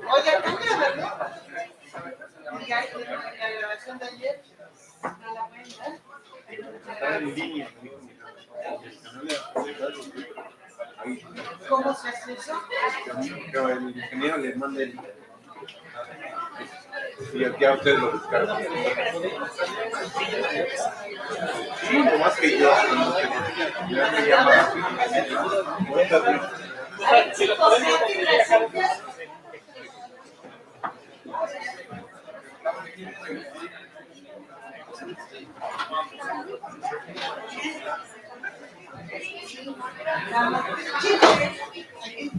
Oye, ¿tú grabas, no? Y hay la grabación de ayer. No la cuenta. Está en línea. ¿Cómo se hace eso? Pero el ingeniero les manda el. Y aquí a ustedes lo descargan. Sí, nomás que yo. Ya me llama.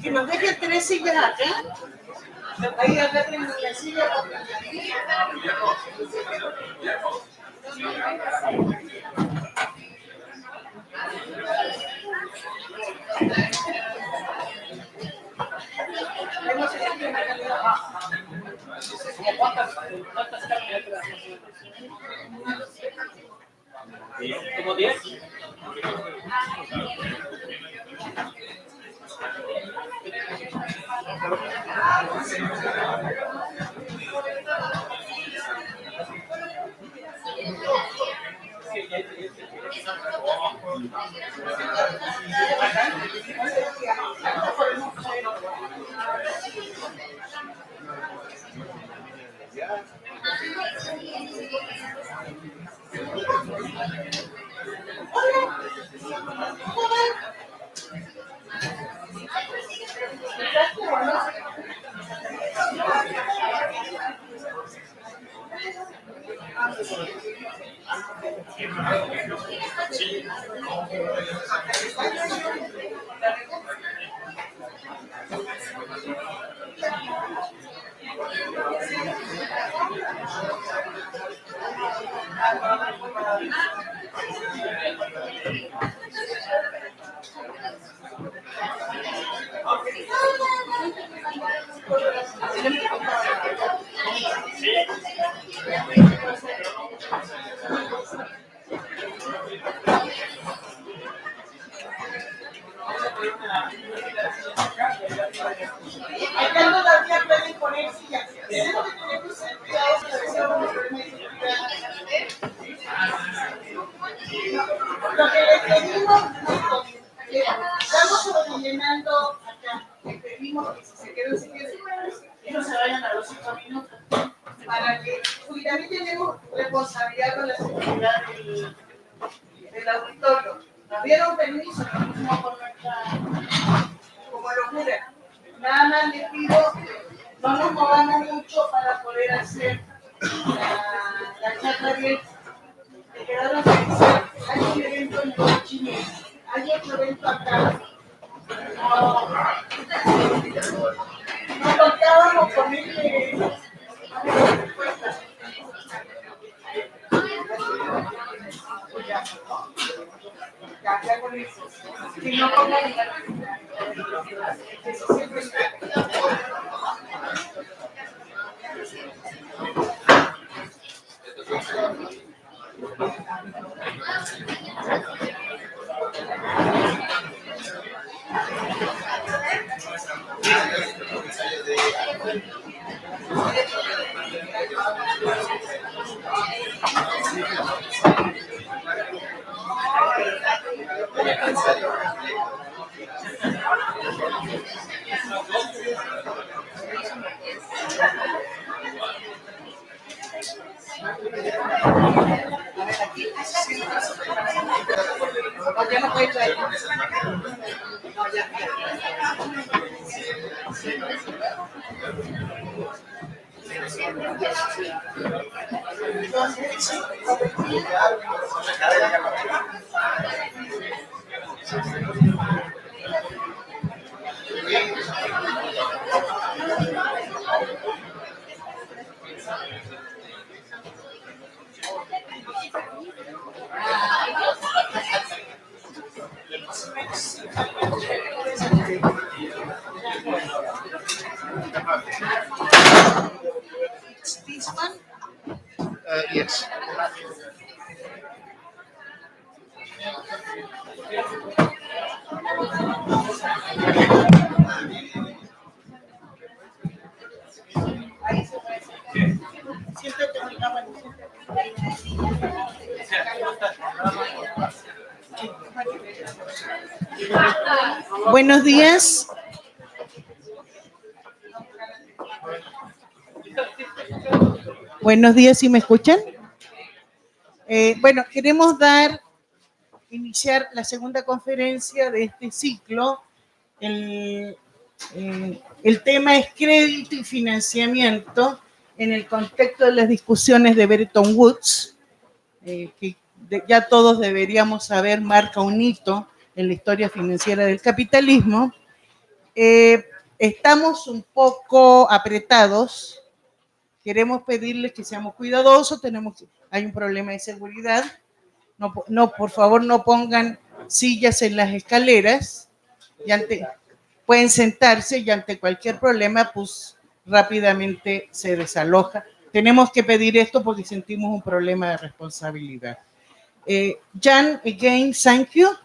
Que nos deje 3 sillas acá. Ahí acá tenemos la silla. ¿Como 10? Acá todavía pueden poner sillas. Lo que les pedimos, estamos rellenando acá. Les pedimos que si se quedan sin ellos se vayan a los 5 minutos. Para que, porque también tenemos responsabilidad con la seguridad del auditorio. Nos dieron permiso, no fuimos por nuestra como locura. Nada más les pido no nos movamos mucho para poder hacer la charla bien. Te quedaron felices. Hay un evento en el Chile, hay otro evento acá. No contábamos con ya con eso. Si no pongan eso siempre está. Ya no puede traer. This one? Yes. Siéntate en la mano. Buenos días. Buenos días, ¿sí me escuchan? Bueno, queremos iniciar la segunda conferencia de este ciclo. El tema es crédito y financiamiento en el contexto de las discusiones de Bretton Woods, que ya todos deberíamos saber marca un hito en la historia financiera del capitalismo. Estamos un poco apretados. Queremos pedirles que seamos cuidadosos. Hay un problema de seguridad. No, por favor, no pongan sillas en las escaleras. Pueden sentarse y ante cualquier problema, pues rápidamente se desaloja. Tenemos que pedir esto porque sentimos un problema de responsabilidad. Jan, again, thank you.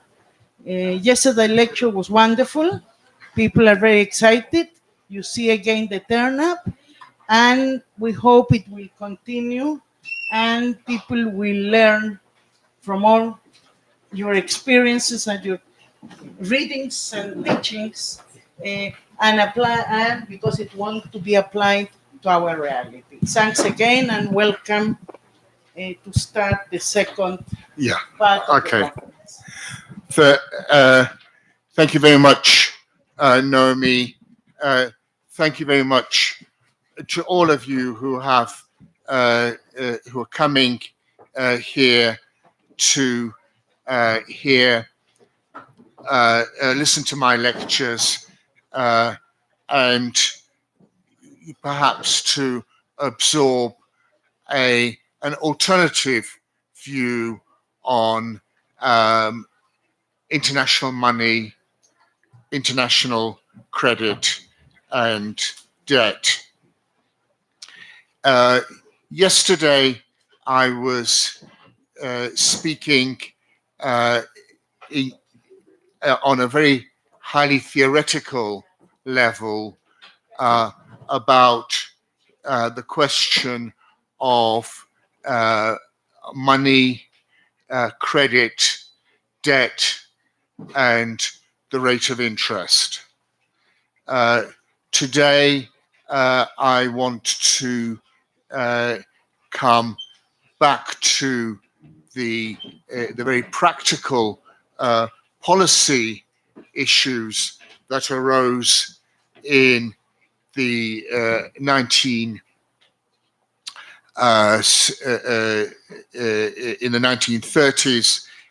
Yesterday lecture was wonderful. People are very excited. You see again the turn up, and we hope it will continue, and people will learn from all your experiences and your readings and teachings, and apply, and because it wants to be applied to our reality. Thanks again, and welcome to start the second part of the conference. So, thank you very much, Naomi. Thank you very much to all of you who are coming here to listen to my lectures and perhaps to absorb an alternative view on international money, international credit, and debt. Yesterday, I was speaking on a very highly theoretical level about the question of money, credit, debt, and the rate of interest. Today, I want to come back to the very practical policy issues that arose in the 1930s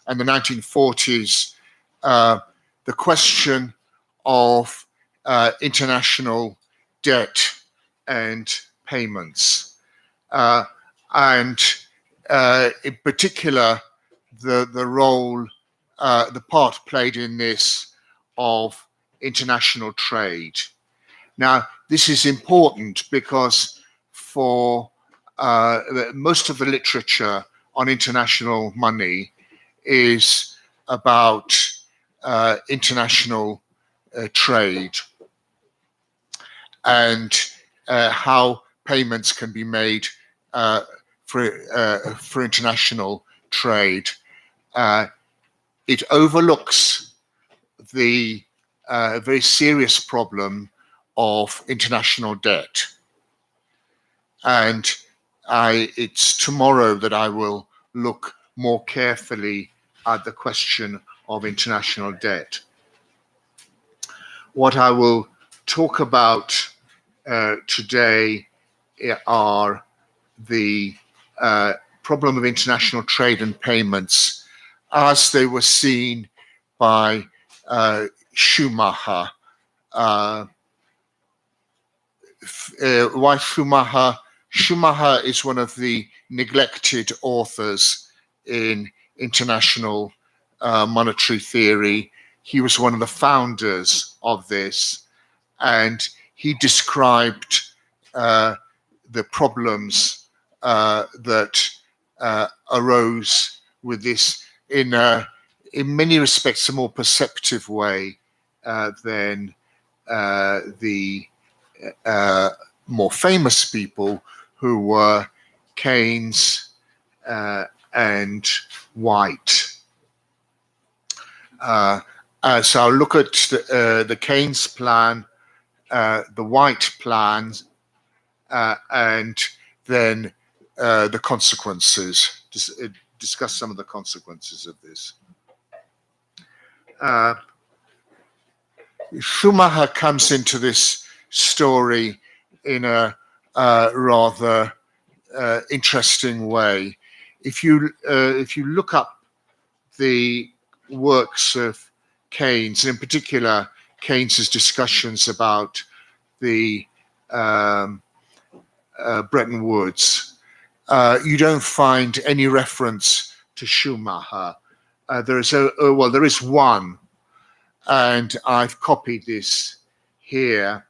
and the 1940s, the question of international debt and payments, and in particular the role, the part played in this of international trade. Now, this is important because for most of the literature on international money is about international trade and how payments can be made for international trade. It overlooks the very serious problem of international debt. And it's tomorrow that I will look more carefully at the question of international debt. What I will talk about today are the problem of international trade and payments as they were seen by Schumacher. Why Schumacher? Schumacher is one of the neglected authors in international monetary theory. He was one of the founders of this, and he described the problems that arose with this in many respects a more perceptive way than the more famous people who were Keynes and White. So I'll look at the Keynes plan, the White plans, and then the consequences. Discuss some of the consequences of this. Schumacher comes into this story in a rather interesting way. If you look up the works of Keynes, and in particular Keynes's discussions about the Bretton Woods, you don't find any reference to Schumacher. There is one, and I've copied this here,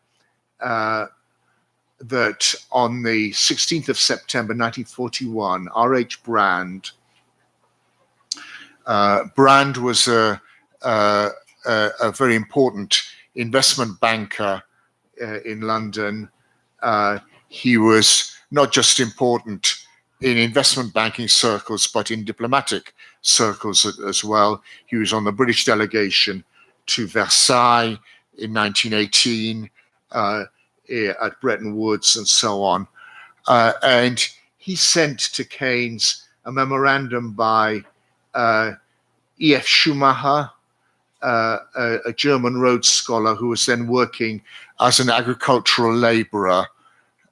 that on the 16th of September 1941, R.H. Brand was a very important investment banker in London. He was not just important in investment banking circles, but in diplomatic circles as well. He was on the British delegation to Versailles in 1918, at Bretton Woods and so on. And he sent to Keynes a memorandum by E.F. Schumacher, a German Rhodes Scholar who was then working as an agricultural laborer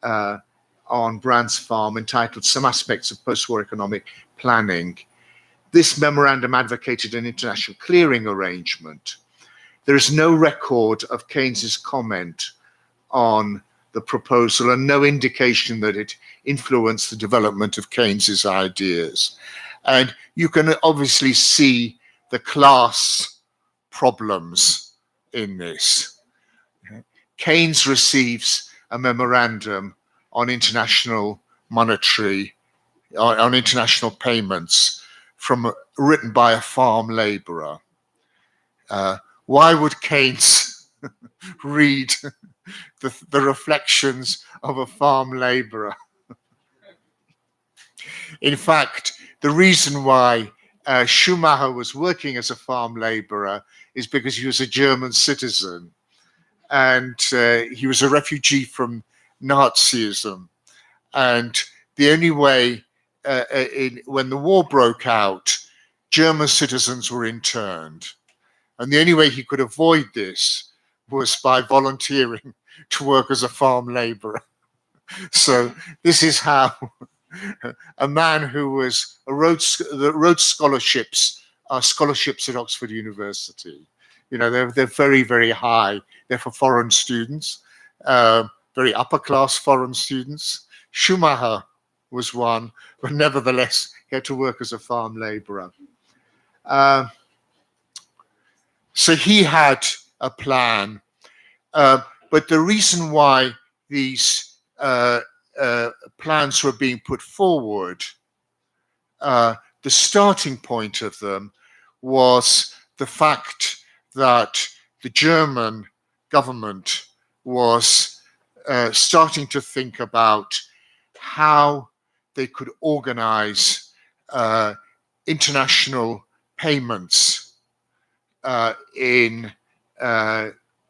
on Brand's farm, entitled Some Aspects of Post-War Economic Planning. This memorandum advocated an international clearing arrangement. There is no record of Keynes's comment on the proposal and no indication that it influenced the development of Keynes's ideas. And you can obviously see the class problems in this. Keynes receives a memorandum on international monetary, on international payments written by a farm laborer. Why would Keynes read the reflections of a farm laborer? In fact, the reason why Schumacher was working as a farm laborer is because he was a German citizen, and he was a refugee from Nazism. And the only way, when the war broke out, German citizens were interned. And the only way he could avoid this was by volunteering to work as a farm laborer. So this is how a man who was the Rhodes scholarships are scholarships at Oxford University. You know, they're very, very high. They're for foreign students, very upper class foreign students. Schumacher was one, but nevertheless, he had to work as a farm laborer. So he had a plan, but the reason why these plans were being put forward, the starting point of them was the fact that the German government was starting to think about how they could organize international payments in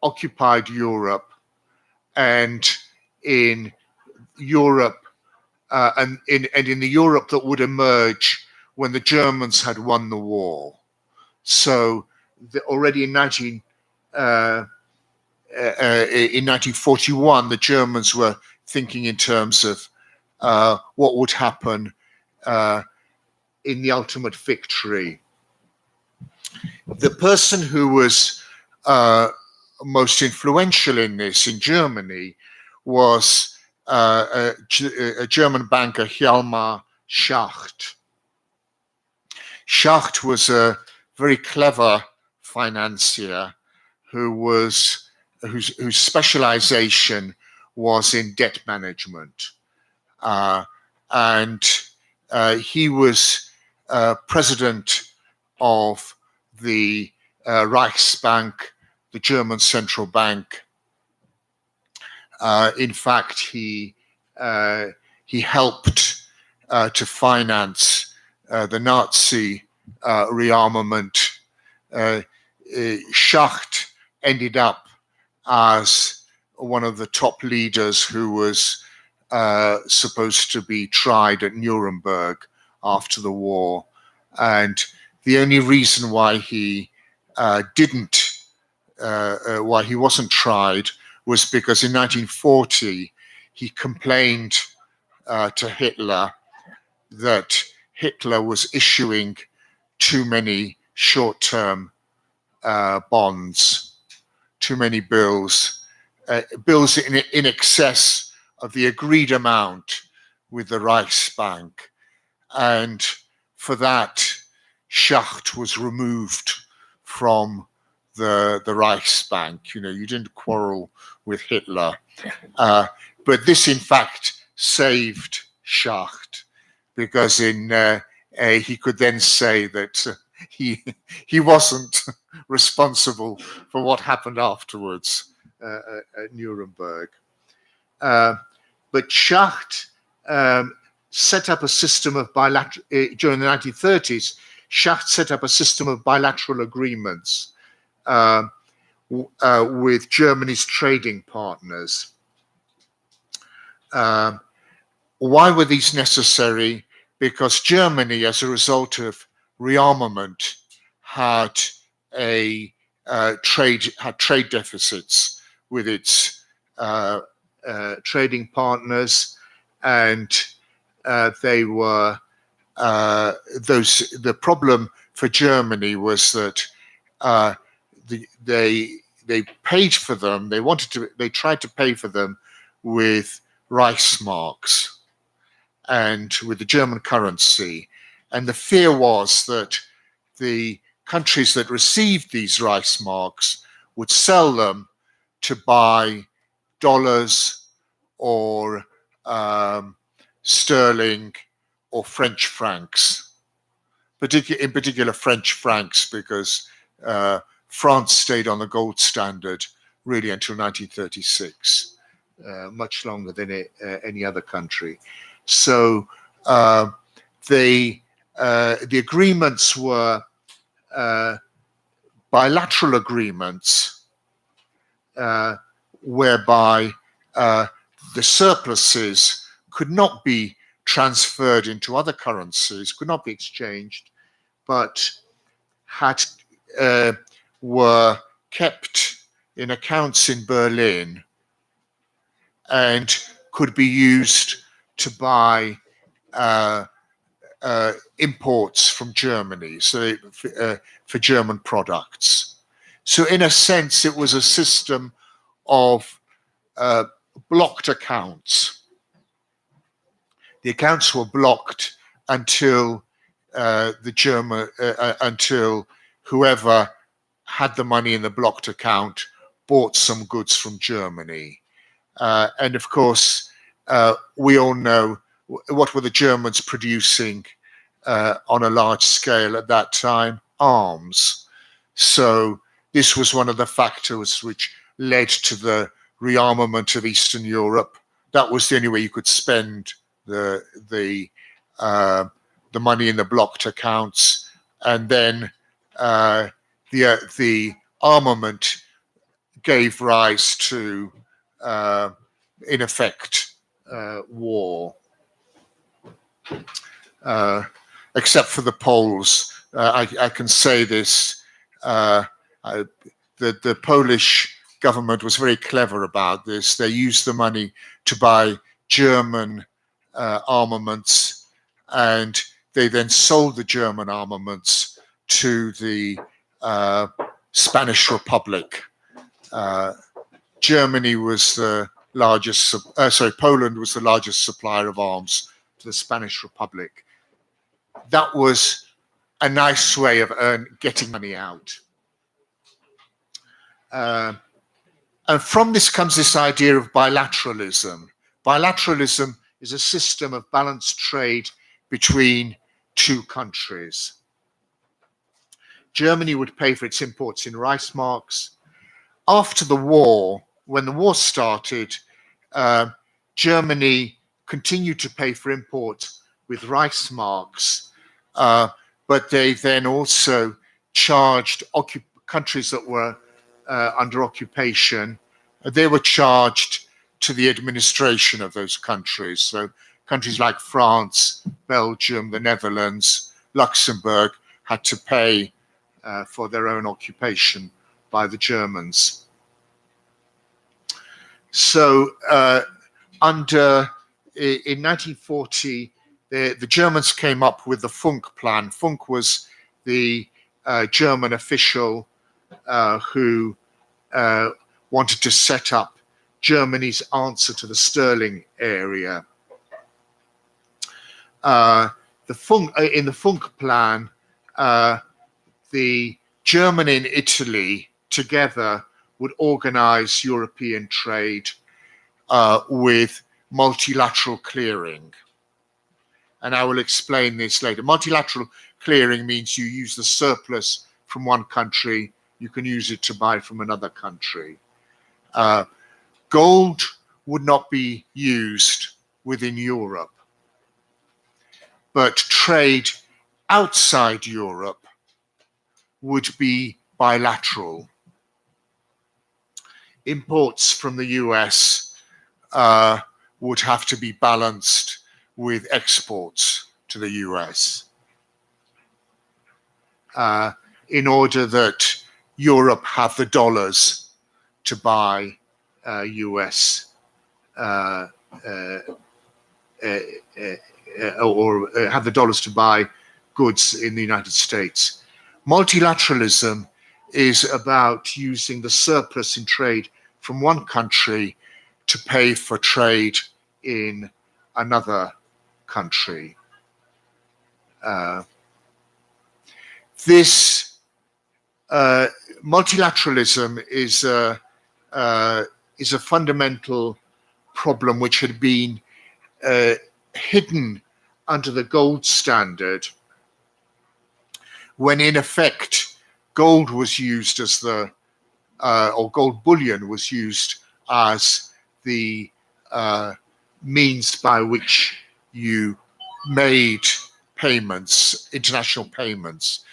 occupied Europe and in Europe and in the Europe that would emerge when the Germans had won the war. So already in in 1941, the Germans were thinking in terms of what would happen in the ultimate victory. The person who was most influential in this in Germany was a German banker, Hjalmar Schacht. Schacht was a very clever financier whose specialization was in debt management. And he was president of the Reichsbank, the German central bank. In fact, he helped to finance the Nazi rearmament. Schacht ended up as one of the top leaders who was supposed to be tried at Nuremberg after the war. And the only reason why he why he wasn't tried was because in 1940 he complained to Hitler that Hitler was issuing too many short-term bonds, too many bills in excess of the agreed amount with the Reichsbank. And for that, Schacht was removed from the Reichsbank. You know, you didn't quarrel with Hitler. But this, in fact, saved Schacht, because he could then say that he wasn't responsible for what happened afterwards at Nuremberg. But Schacht set up a system of bilateral, during the 1930s, Schacht set up a system of bilateral agreements with Germany's trading partners. Why were these necessary? Because Germany, as a result of rearmament, had trade deficits with its trading partners, and they were the problem for Germany was that they paid for them. They tried to pay for them with Reichsmarks and with the German currency. And the fear was that the countries that received these Reichsmarks would sell them to buy dollars or sterling or French francs, in particular French francs, because France stayed on the gold standard really until 1936, much longer than any other country. So the agreements were bilateral agreements whereby the surpluses could not be transferred into other currencies, could not be exchanged, but were kept in accounts in Berlin and could be used to buy imports from Germany, so for German products. So in a sense, it was a system of blocked accounts. The accounts were blocked until until whoever had the money in the blocked account bought some goods from Germany. And of course, we all know what were the Germans producing on a large scale at that time? Arms. So this was one of the factors which led to the rearmament of Eastern Europe. That was the only way you could spend the money in the blocked accounts, and then the armament gave rise to, in effect, war. Except for the Poles, I can say this: the Polish government was very clever about this. They used the money to buy German armaments, and they then sold the German armaments to the Spanish Republic. Germany was the largest, Poland was the largest supplier of arms to the Spanish Republic. That was a nice way of getting money out. And from this comes this idea of bilateralism. Bilateralism is a system of balanced trade between two countries. Germany would pay for its imports in Reichsmarks. After the war, when the war started, Germany continued to pay for imports with Reichsmarks, but they then also charged countries that were under occupation. They were charged to the administration of those countries. So countries like France, Belgium, the Netherlands, Luxembourg had to pay for their own occupation by the Germans. So in 1940, the Germans came up with the Funk plan. Funk was the German official who wanted to set up Germany's answer to the Sterling area. In the Funk plan, the Germany and Italy together would organize European trade with multilateral clearing. And I will explain this later. Multilateral clearing means you use the surplus from one country, you can use it to buy from another country. Gold would not be used within Europe, but trade outside Europe would be bilateral. Imports from the US would have to be balanced with exports to the US in order that Europe have the dollars to buy US or have the dollars to buy goods in the United States. Multilateralism is about using the surplus in trade from one country to pay for trade in another country. This multilateralism is a fundamental problem which had been hidden under the gold standard, when in effect gold was used as or gold bullion was used as the means by which you made payments, international payments.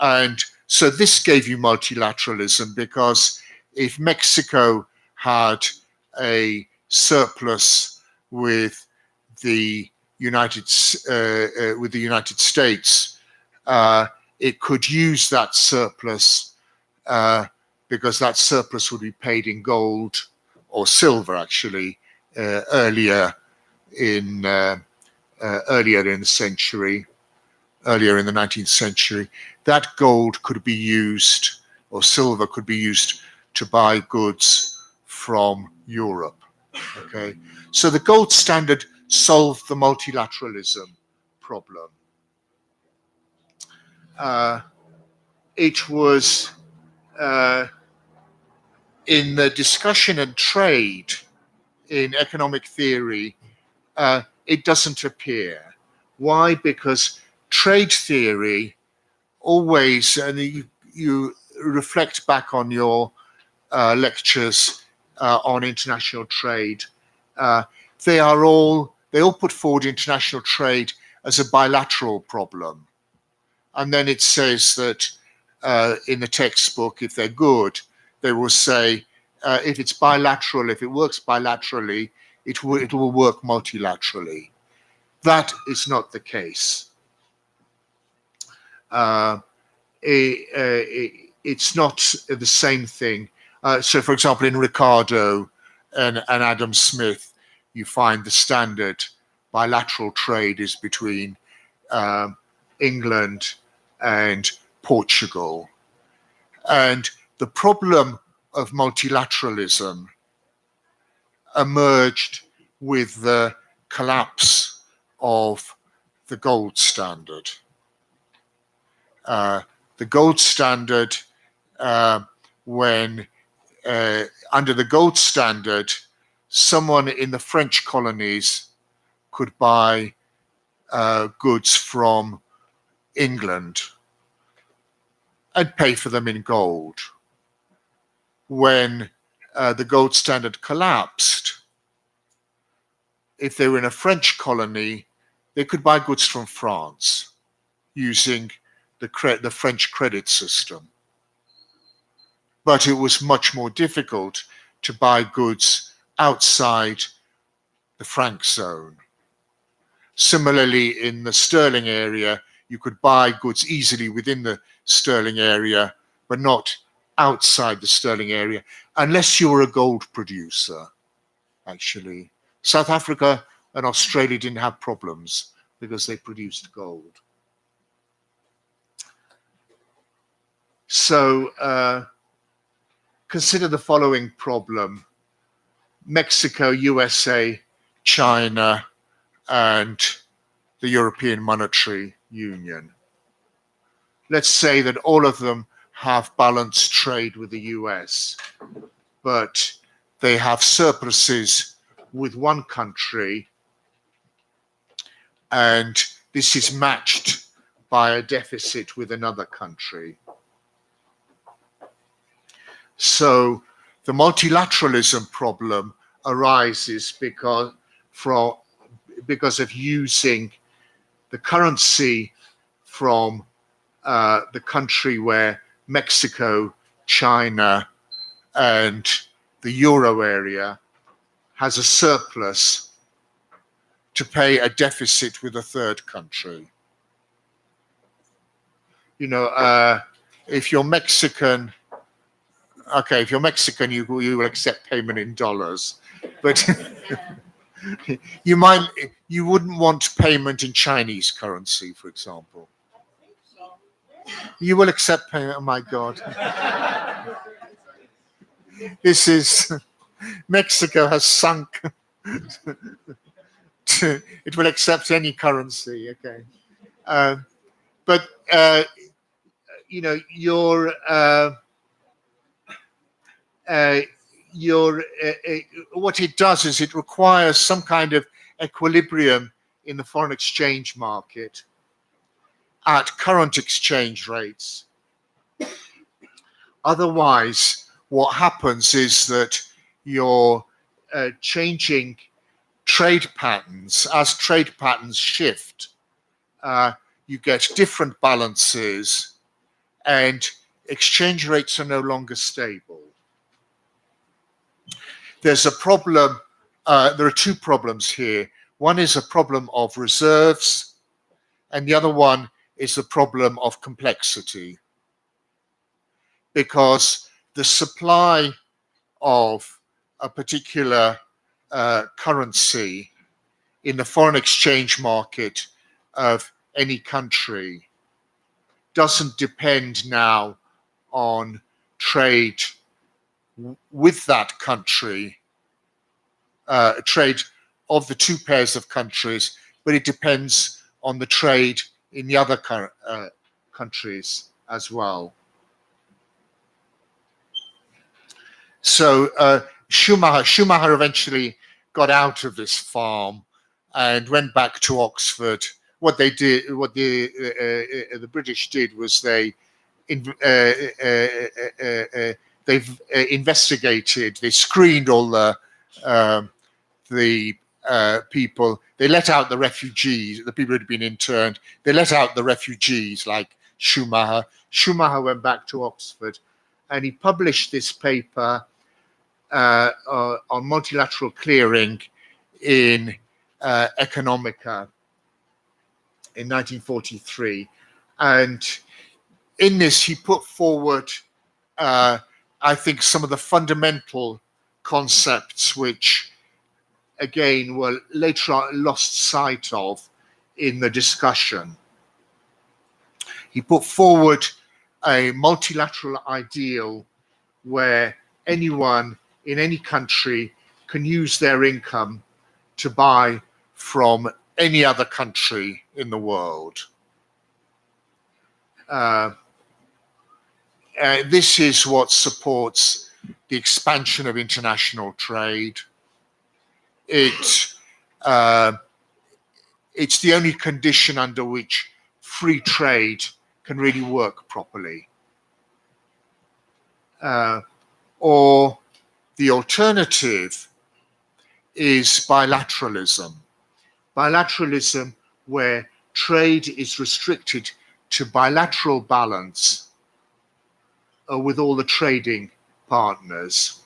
And so this gave you multilateralism, because if Mexico had a surplus with the United States, it could use that surplus because that surplus would be paid in gold or silver, actually, earlier in the century, earlier in the 19th century. That gold could be used, or silver could be used, to buy goods from Europe. Okay, so the gold standard solved the multilateralism problem. It was in the discussion and trade in economic theory, it doesn't appear. Why? Because trade theory always, and you reflect back on your lectures on international trade, they all put forward international trade as a bilateral problem. And then it says that in the textbook, if they're good, they will say, if it's bilateral, if it works bilaterally, it will work multilaterally. That is not the case. It's not the same thing. So, for example, in Ricardo and Adam Smith, you find the standard bilateral trade is between England and Portugal. And the problem of multilateralism emerged with the collapse of the gold standard. The gold standard, when under the gold standard, someone in the French colonies could buy goods from England and pay for them in gold. When the gold standard collapsed, if they were in a French colony, they could buy goods from France using the French credit system. But it was much more difficult to buy goods outside the franc zone. Similarly, in the sterling area, you could buy goods easily within the sterling area, but not outside the sterling area, unless you were a gold producer, actually. South Africa and Australia didn't have problems because they produced gold. So consider the following problem: Mexico, USA, China, and the European Monetary Union. Let's say that all of them have balanced trade with the US, but they have surpluses with one country, and this is matched by a deficit with another country. So the multilateralism problem arises because of using the currency from the country where Mexico, China, and the euro area has a surplus to pay a deficit with a third country. You know, if you're Mexican, okay, if you're Mexican, you will accept payment in dollars, but you wouldn't want payment in Chinese currency, for example. You will accept payment. Oh my God. This is, Mexico has sunk. It will accept any currency, okay. But, you know, what it does is it requires some kind of equilibrium in the foreign exchange market at current exchange rates. Otherwise, what happens is that you're changing trade patterns. As trade patterns shift, you get different balances and exchange rates are no longer stable. There's a problem, there are two problems here. One is a problem of reserves, and the other one is a problem of complexity. Because the supply of a particular currency in the foreign exchange market of any country doesn't depend now on trade with that country, trade of the two pairs of countries, but it depends on the trade in the other countries as well. So Schumacher eventually got out of this farm and went back to Oxford. What they did, what the British did, was they investigated, they screened all the people. They let out the refugees, the people who had been interned. They let out the refugees like Schumacher. Schumacher went back to Oxford, and he published this paper on multilateral clearing in Economica in 1943. And in this, he put forward I think, some of the fundamental concepts which, again, were later on lost sight of in the discussion. He put forward a multilateral ideal where anyone in any country can use their income to buy from any other country in the world. This is what supports the expansion of international trade. It's the only condition under which free trade can really work properly. Or the alternative is bilateralism. Bilateralism where trade is restricted to bilateral balance with all the trading partners.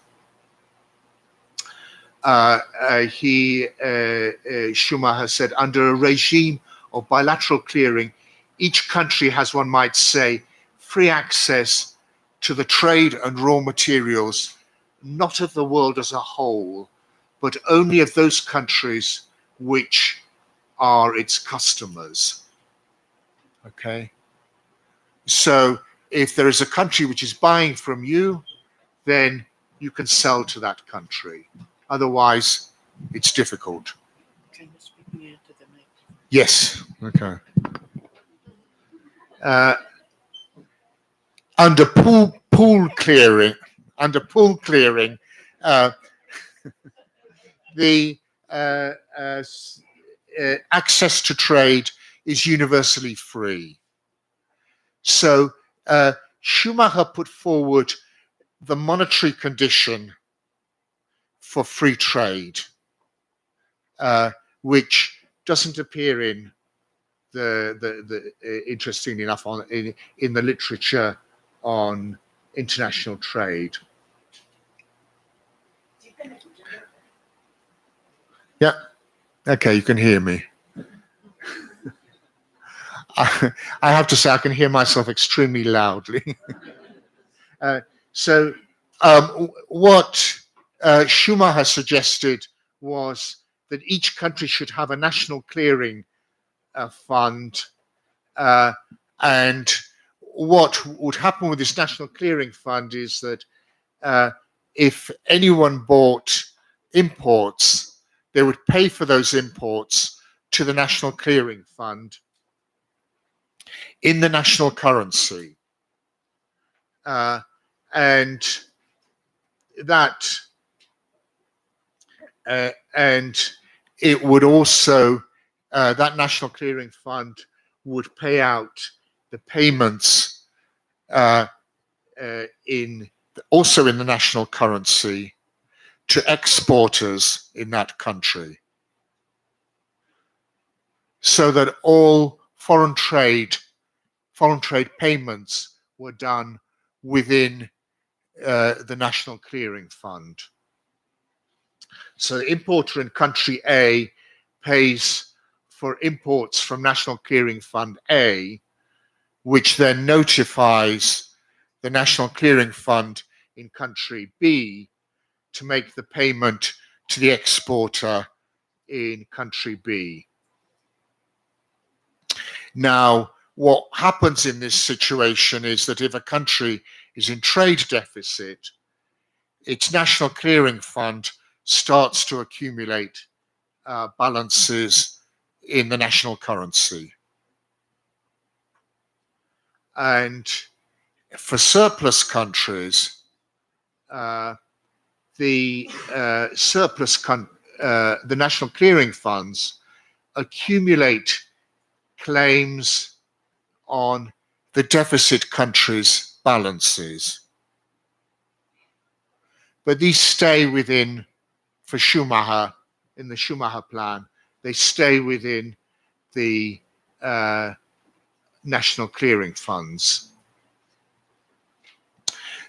Schumacher said, under a regime of bilateral clearing, each country has, one might say, free access to the trade and raw materials, not of the world as a whole, but only of those countries which are its customers. Okay? So if there is a country which is buying from you, then you can sell to that country. Otherwise, it's difficult. Can you speak near to the mic? Yes. Okay. Under pool clearing, the access to trade is universally free. So Schumacher put forward the monetary condition for free trade, which doesn't appear in the interestingly enough in the literature on international trade. Yeah. Okay, you can hear me. I have to say I can hear myself extremely loudly. So what Schumacher suggested was that each country should have a national clearing fund, and what would happen with this national clearing fund is that if anyone bought imports, they would pay for those imports to the national clearing fund in the national currency, and that and it would also that national clearing fund would pay out the payments also in the national currency to exporters in that country, so that all foreign trade payments were done within the national clearing fund. So the importer in country A pays for imports from national clearing fund A, which then notifies the national clearing fund in country B to make the payment to the exporter in country B. Now, what happens in this situation is that if a country is in trade deficit, its national clearing fund starts to accumulate balances in the national currency. And for surplus countries, the national clearing funds accumulate claims on the deficit countries' balances. But these stay within, for Schumacher, in the Schumacher plan, they stay within the national clearing funds.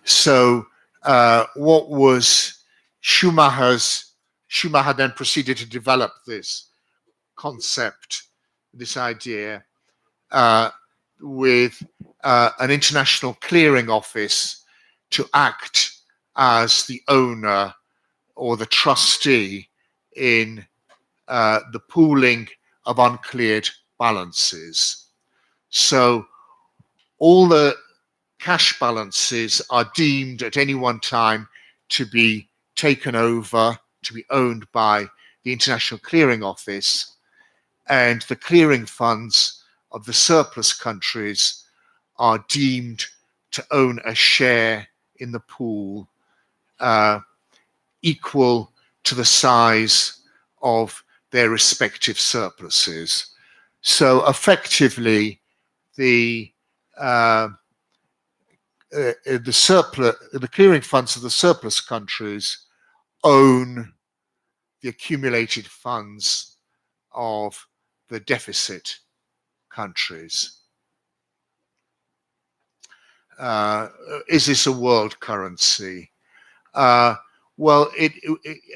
So what was Schumacher then proceeded to develop this concept, this idea, with an international clearing office to act as the owner or the trustee in the pooling of uncleared balances. So all the cash balances are deemed at any one time to be taken over, to be owned by the International Clearing Office, and the clearing funds of the surplus countries are deemed to own a share in the pool equal to the size of their respective surpluses. So effectively, the clearing funds of the surplus countries own the accumulated funds of the deficit countries. Is this a world currency? Well,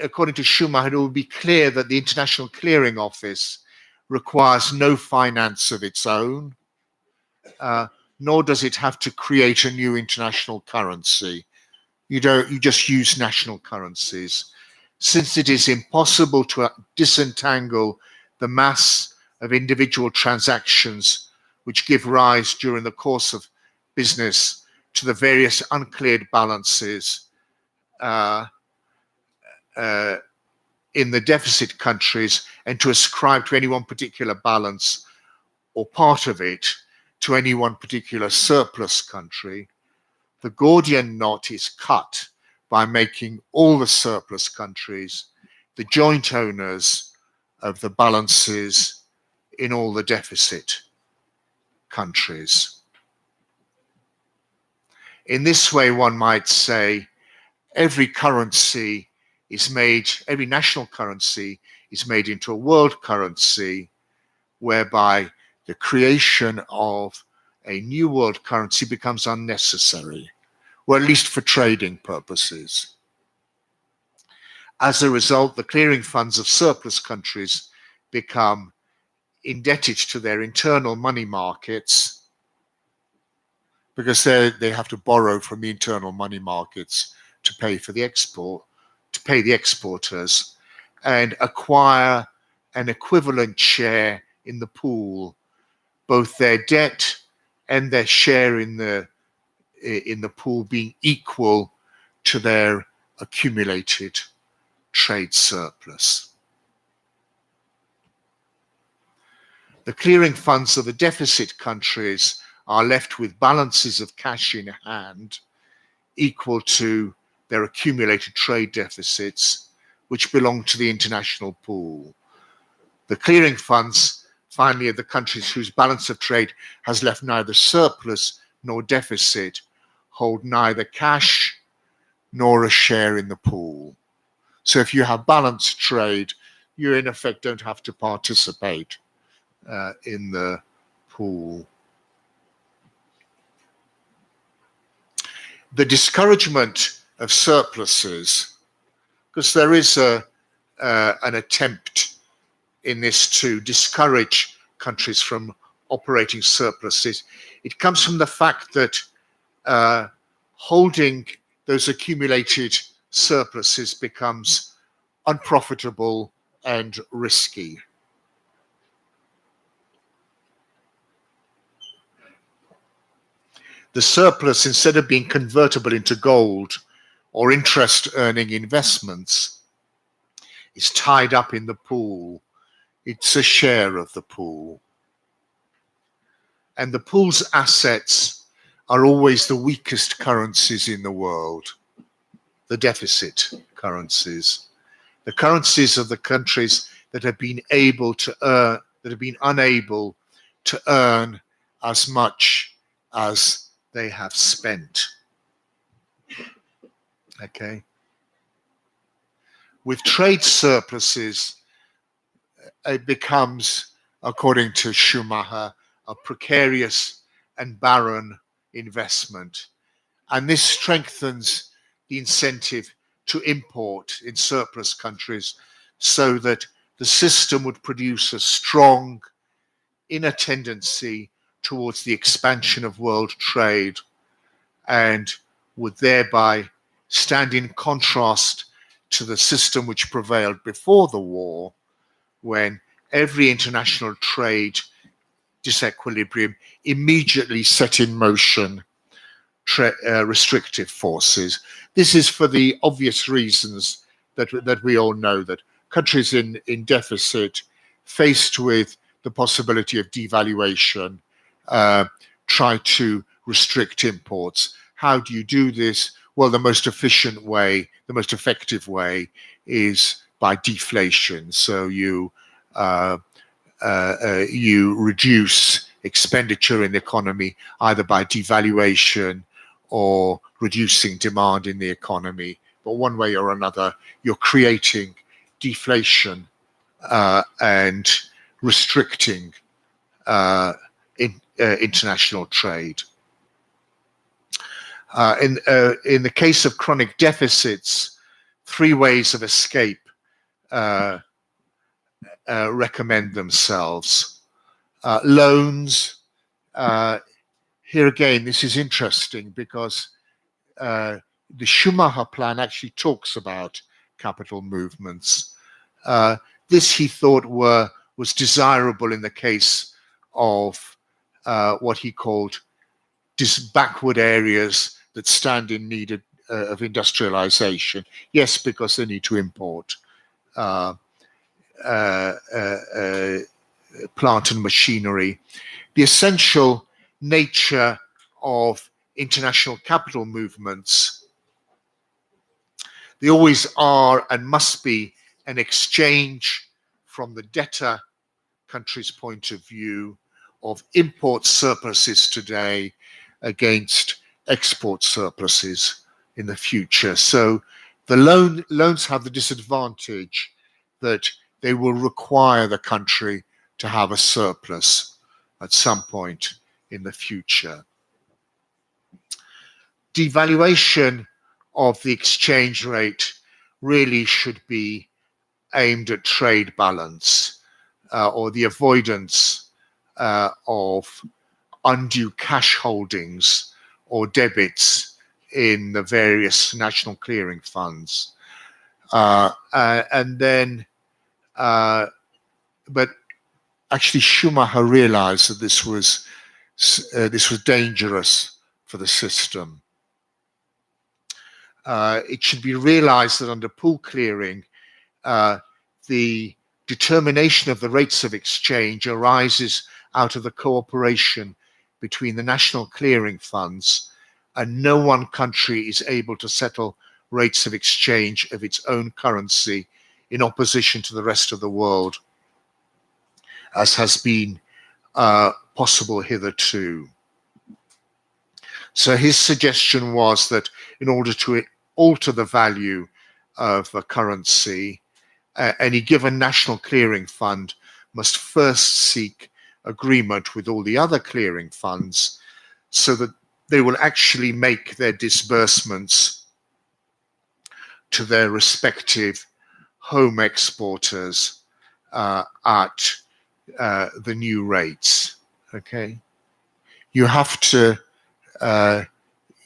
according to Schumacher, it will be clear that the International Clearing Office requires no finance of its own, nor does it have to create a new international currency. You just use national currencies. Since it is impossible to disentangle the mass of individual transactions which give rise during the course of business to the various uncleared balances in the deficit countries, and to ascribe to any one particular balance or part of it to any one particular surplus country, the Gordian knot is cut by making all the surplus countries the joint owners of the balances in all the deficit countries. In this way, one might say every national currency is made into a world currency, whereby the creation of a new world currency becomes unnecessary, or at least for trading purposes. As a result, the clearing funds of surplus countries become indebted to their internal money markets, because they have to borrow from the internal money markets to pay for the export, to pay the exporters, and acquire an equivalent share in the pool, both their debt and their share in the pool being equal to their accumulated trade surplus. The clearing funds of the deficit countries are left with balances of cash in hand equal to their accumulated trade deficits, which belong to the international pool. The clearing funds, finally, of the countries whose balance of trade has left neither surplus nor deficit, hold neither cash nor a share in the pool. So if you have balanced trade, you in effect don't have to participate in the pool. The discouragement of surpluses, because there is an attempt in this to discourage countries from operating surpluses. It comes from the fact that holding those accumulated surpluses becomes unprofitable and risky. The surplus, instead of being convertible into gold or interest earning investments, is tied up in the pool. It's a share of the pool. And the pool's assets are always the weakest currencies in the world, the deficit currencies, the currencies of the countries that have been unable to earn as much as they have spent. Okay. With trade surpluses, it becomes, according to Schumacher, a precarious and barren investment. And this strengthens the incentive to import in surplus countries, so that the system would produce a strong inner tendency towards the expansion of world trade, and would thereby stand in contrast to the system which prevailed before the war, when every international trade disequilibrium immediately set in motion restrictive forces. This is for the obvious reasons that we all know, that countries in deficit, faced with the possibility of devaluation, try to restrict imports. How do you do this? Well, the most efficient way, the most effective way, is by deflation. So you reduce expenditure in the economy either by devaluation or reducing demand in the economy. But one way or another, you're creating deflation and restricting international trade. In the case of chronic deficits, three ways of escape recommend themselves. Loans. Here again, this is interesting because the Schumacher plan actually talks about capital movements. This he thought was desirable in the case of what he called backward areas that stand in need of industrialization. Yes, because they need to import plant and machinery. The essential nature of international capital movements, they always are and must be an exchange from the debtor country's point of view of import surpluses today against export surpluses in the future. So the loans have the disadvantage that they will require the country to have a surplus at some point in the future. Devaluation of the exchange rate really should be aimed at trade balance or the avoidance of undue cash holdings or debits in the various national clearing funds. But actually Schumacher realized that this was dangerous for the system. It should be realized that under pool clearing, the determination of the rates of exchange arises out of the cooperation between the national clearing funds, and no one country is able to settle rates of exchange of its own currency in opposition to the rest of the world, as has been possible hitherto. So his suggestion was that in order to alter the value of a currency, any given national clearing fund must first seek agreement with all the other clearing funds so that they will actually make their disbursements to their respective home exporters at the new rates. Okay, you have to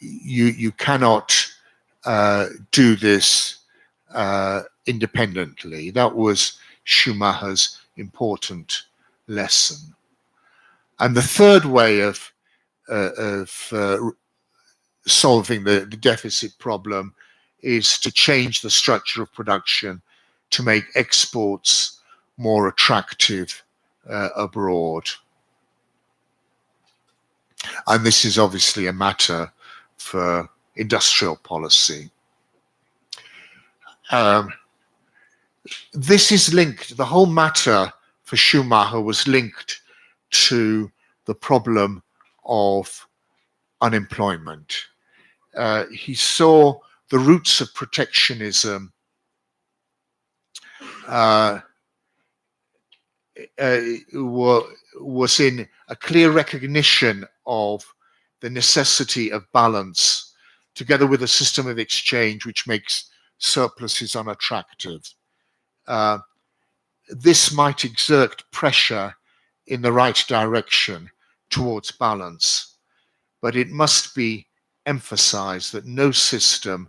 you cannot do this independently. That was Schumacher's important lesson. And the third way of solving the deficit problem is to change the structure of production to make exports more attractive abroad. And this is obviously a matter for industrial policy. This is linked, the whole matter for Schumacher was linked to the problem of unemployment. He saw the roots of protectionism was in a clear recognition of the necessity of balance, together with a system of exchange which makes surpluses unattractive. This might exert pressure in the right direction towards balance, but it must be emphasized that no system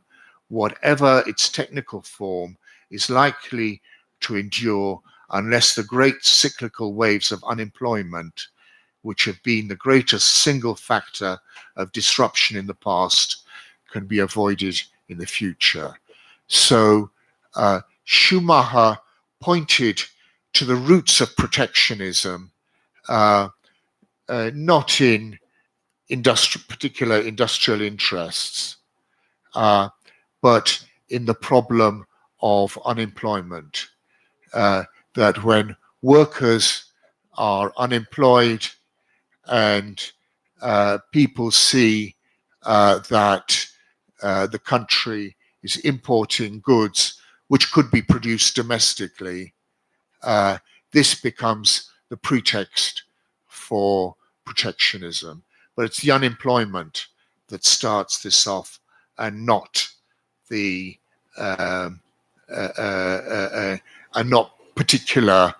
whatever its technical form, is likely to endure unless the great cyclical waves of unemployment, which have been the greatest single factor of disruption in the past, can be avoided in the future. So Schumacher pointed to the roots of protectionism, not in particular industrial interests, but in the problem of unemployment. That when workers are unemployed and people see that the country is importing goods which could be produced domestically, this becomes the pretext for protectionism. But it's the unemployment that starts this off, and not the and not particular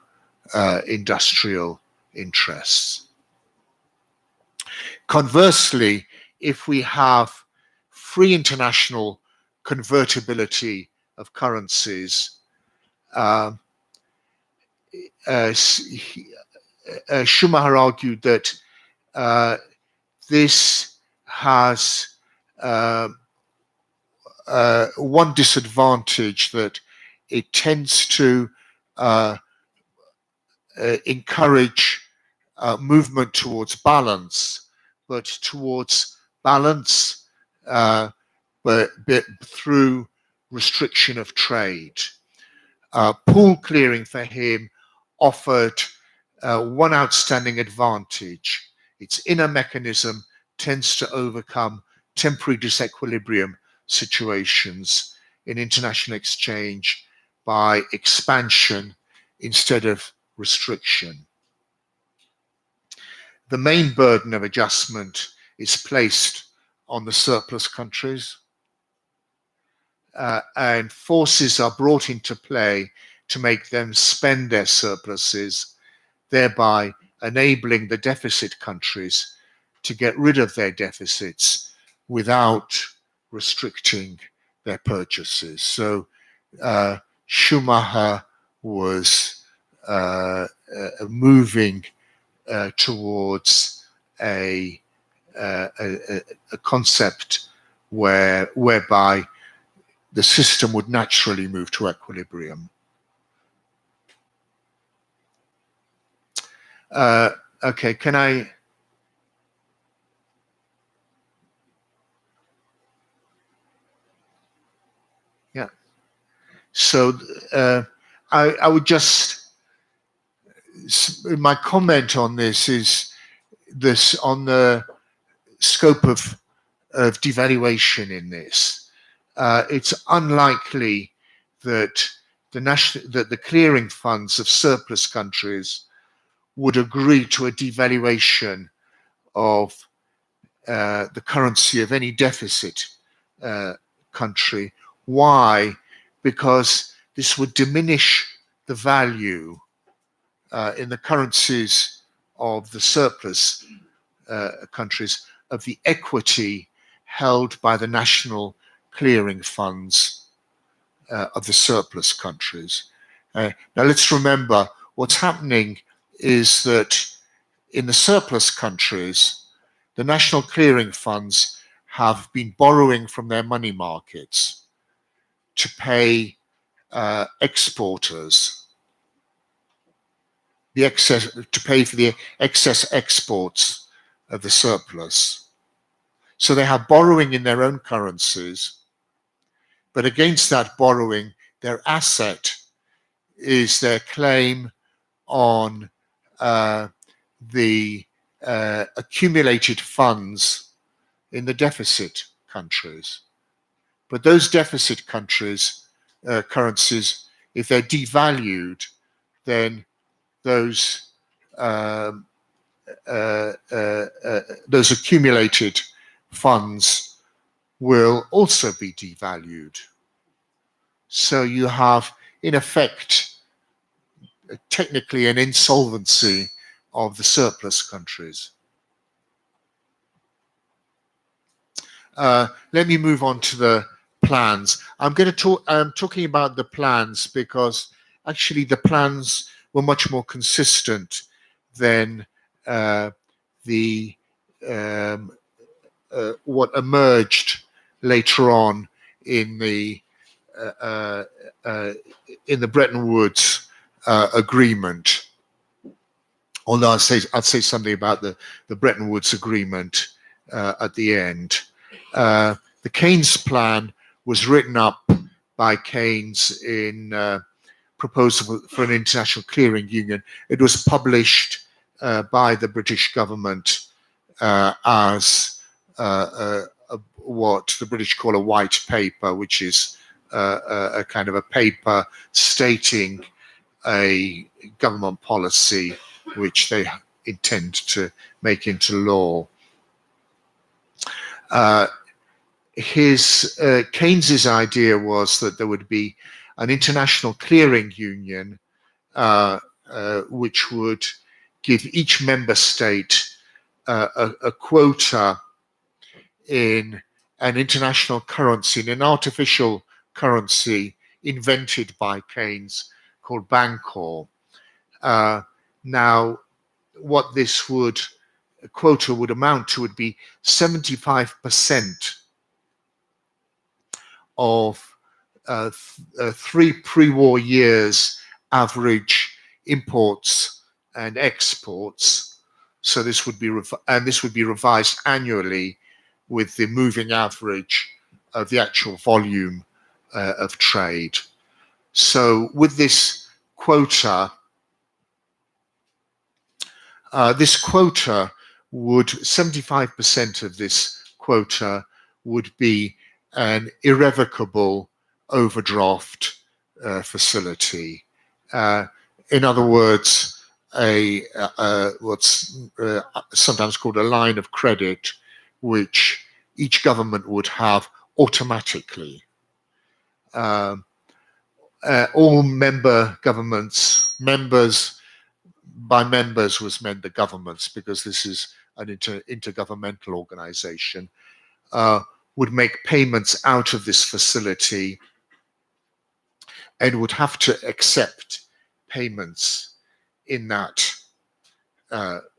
industrial interests. Conversely, if we have free international convertibility of currencies, Schumacher argued that this has one disadvantage, that it tends to encourage movement towards balance, but towards balance but through restriction of trade. Pool clearing for him offered one outstanding advantage. Its inner mechanism tends to overcome temporary disequilibrium situations in international exchange by expansion instead of restriction. The main burden of adjustment is placed on the surplus countries, and forces are brought into play to make them spend their surpluses, thereby enabling the deficit countries to get rid of their deficits without restricting their purchases. So Schumacher was moving towards a concept whereby the system would naturally move to equilibrium. Okay, can I? Yeah. So I would just, my comment on this is this on the scope of devaluation in this. It's unlikely that the clearing funds of surplus countries would agree to a devaluation of the currency of any deficit country. Why? Because this would diminish the value in the currencies of the surplus countries of the equity held by the national clearing funds of the surplus countries. Now let's remember, what's happening is that in the surplus countries, the national clearing funds have been borrowing from their money markets to pay exporters to pay for the excess exports of the surplus. So they have borrowing in their own currencies, but against that borrowing, their asset is their claim on the accumulated funds in the deficit countries. But those deficit countries' currencies, if they're devalued, then those accumulated funds will also be devalued. So you have, in effect, technically an insolvency of the surplus countries. Let me move on to the plans. I'm talking about the plans because actually the plans were much more consistent than the what emerged later on in the Bretton Woods agreement. Although I'd say something about the Bretton Woods agreement at the end. The Keynes plan was written up by Keynes in Proposal for an International Clearing Union. It was published by the British government as what the British call a white paper, which is a kind of a paper stating a government policy which they intend to make into law. Keynes's idea was that there would be an international clearing union which would give each member state a quota in an international currency, in an artificial currency invented by Keynes called Bancor. Now, what this quota would amount to would be 75% of 3 pre-war years average imports and exports. So this would be revised annually with the moving average of the actual volume of trade. So with this quota, 75% of this quota would be an irrevocable overdraft facility. In other words, what's sometimes called a line of credit, which each government would have automatically. All member governments, by members was meant the governments, because this is an intergovernmental organization, would make payments out of this facility and would have to accept payments in that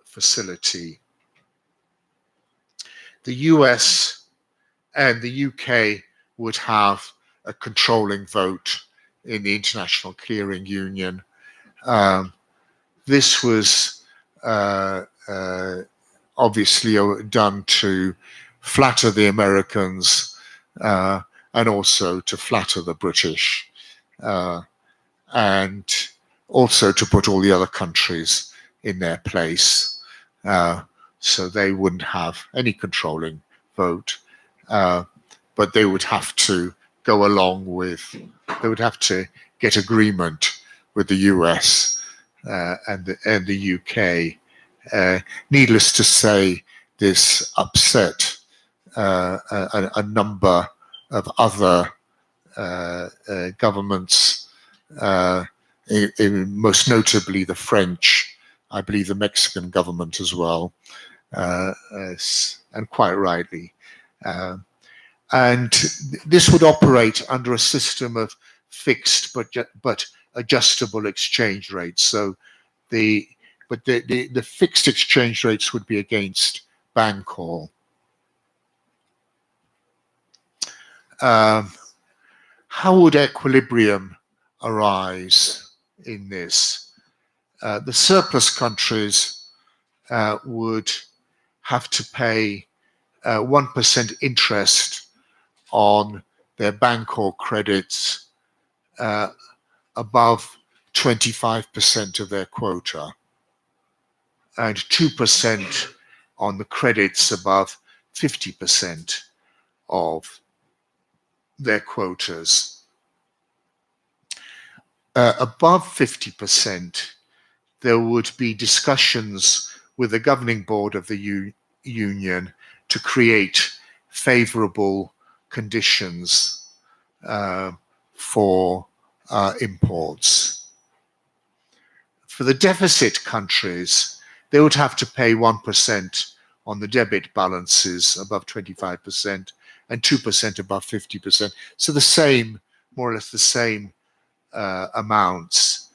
facility. The US and the UK would have a controlling vote in the International Clearing Union. This was obviously done to flatter the Americans and also to flatter the British, and also to put all the other countries in their place, so they wouldn't have any controlling vote, but they would have to go along with, they would have to get agreement with the US and the UK. Needless to say, this upset a number of other governments, most notably the French, I believe the Mexican government as well, and quite rightly. And this would operate under a system of fixed but adjustable exchange rates. So the fixed exchange rates would be against Bancor. How would equilibrium arise in this? The surplus countries would have to pay 1% interest on their Bancor credits above 25% of their quota, and 2% on the credits above 50% of their quotas. Above 50%, there would be discussions with the governing board of the union to create favorable conditions for imports. For the deficit countries, they would have to pay 1% on the debit balances above 25%, and 2% above 50%. So the same, more or less the same amounts,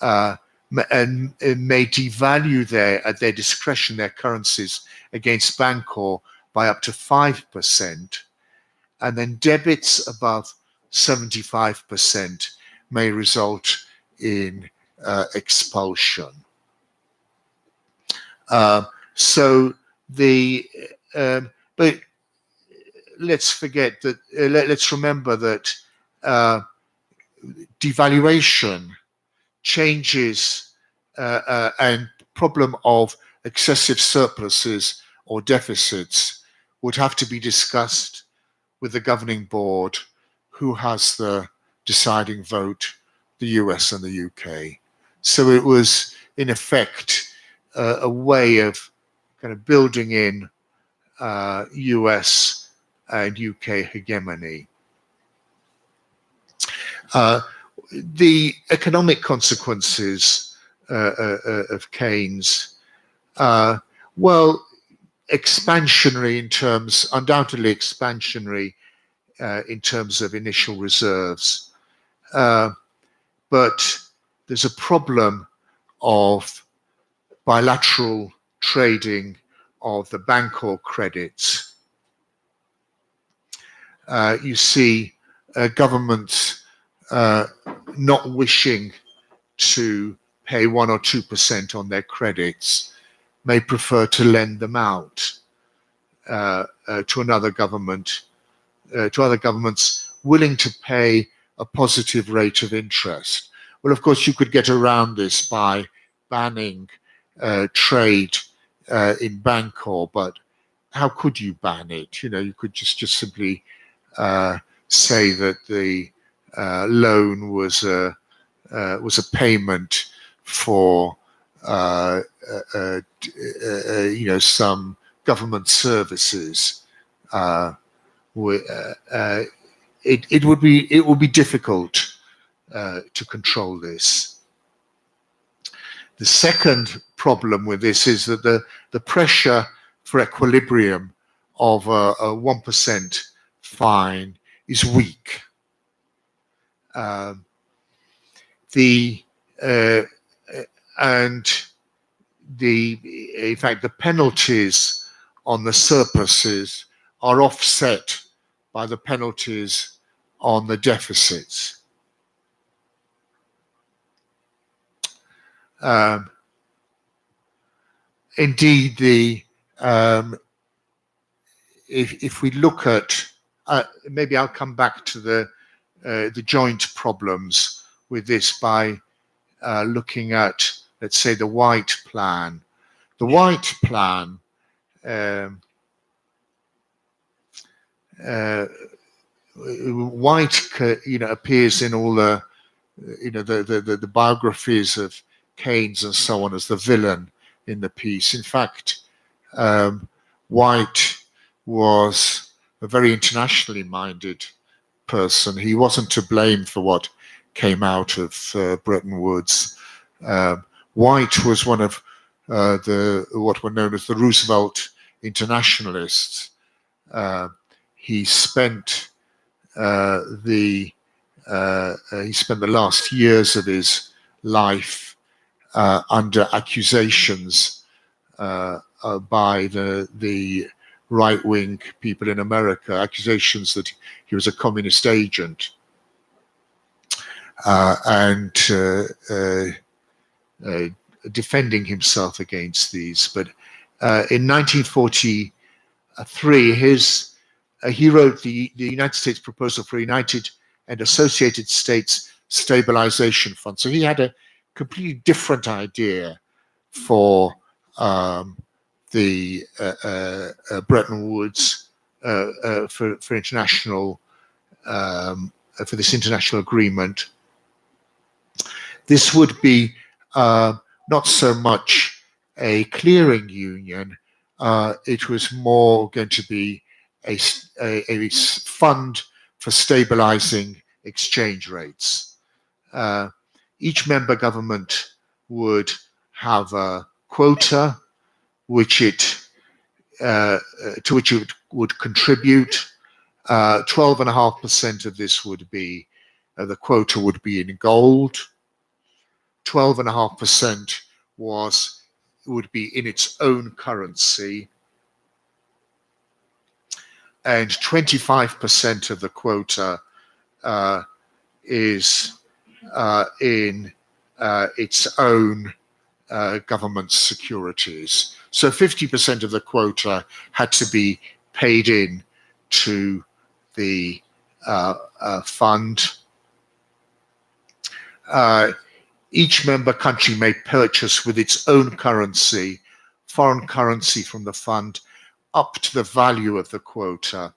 and may devalue at their discretion their currencies against Bancor by up to 5%, and then debits above 75% may result in expulsion. So but let's forget that. Let's remember that devaluation, changes, and problem of excessive surpluses or deficits would have to be discussed with the governing board, who has the deciding vote, the US and the UK. So it was, in effect, a way of kind of building in US and UK hegemony. The economic consequences of Keynes, well, expansionary in terms, undoubtedly expansionary in terms of initial reserves. But there's a problem of bilateral trading of the Bancor credits. You see governments not wishing to pay 1 or 2% on their credits, may prefer to lend them out to another government, to other governments willing to pay a positive rate of interest. Well, of course, you could get around this by banning trade in Bancor, but how could you ban it? You know, you could just simply say that the loan was a payment for you know, some government services. It would be difficult to control this. The second problem with this is that the pressure for equilibrium of a 1% fine is weak. And in fact, the penalties on the surpluses are offset by the penalties on the deficits. Indeed, if we look at, maybe I'll come back to the joint problems with this by looking at, let's say, the White Plan. The White Plan White, you know, appears in all the, you know, the biographies of Keynes and so on as the villain in the piece. In fact, White was a very internationally minded person. He wasn't to blame for what came out of Bretton Woods. White was one of what were known as the Roosevelt internationalists. He spent the last years of his life under accusations by the right-wing people in America, accusations that he was a communist agent, and defending himself against these. But in 1943, he wrote the United States proposal for a United and Associated States Stabilization Fund. So he had a completely different idea for the Bretton Woods for international for this international agreement. This would be not so much a clearing union. It was more going to be a fund for stabilizing exchange rates. Each member government would have a quota which to which it would contribute, 12.5% of this would be, the quota would be in gold. 12.5% would be in its own currency, and 25% of the quota is in its own government securities. So 50% of the quota had to be paid in to the fund. Each member country may purchase with its own currency, foreign currency from the fund, up to the value of the quota.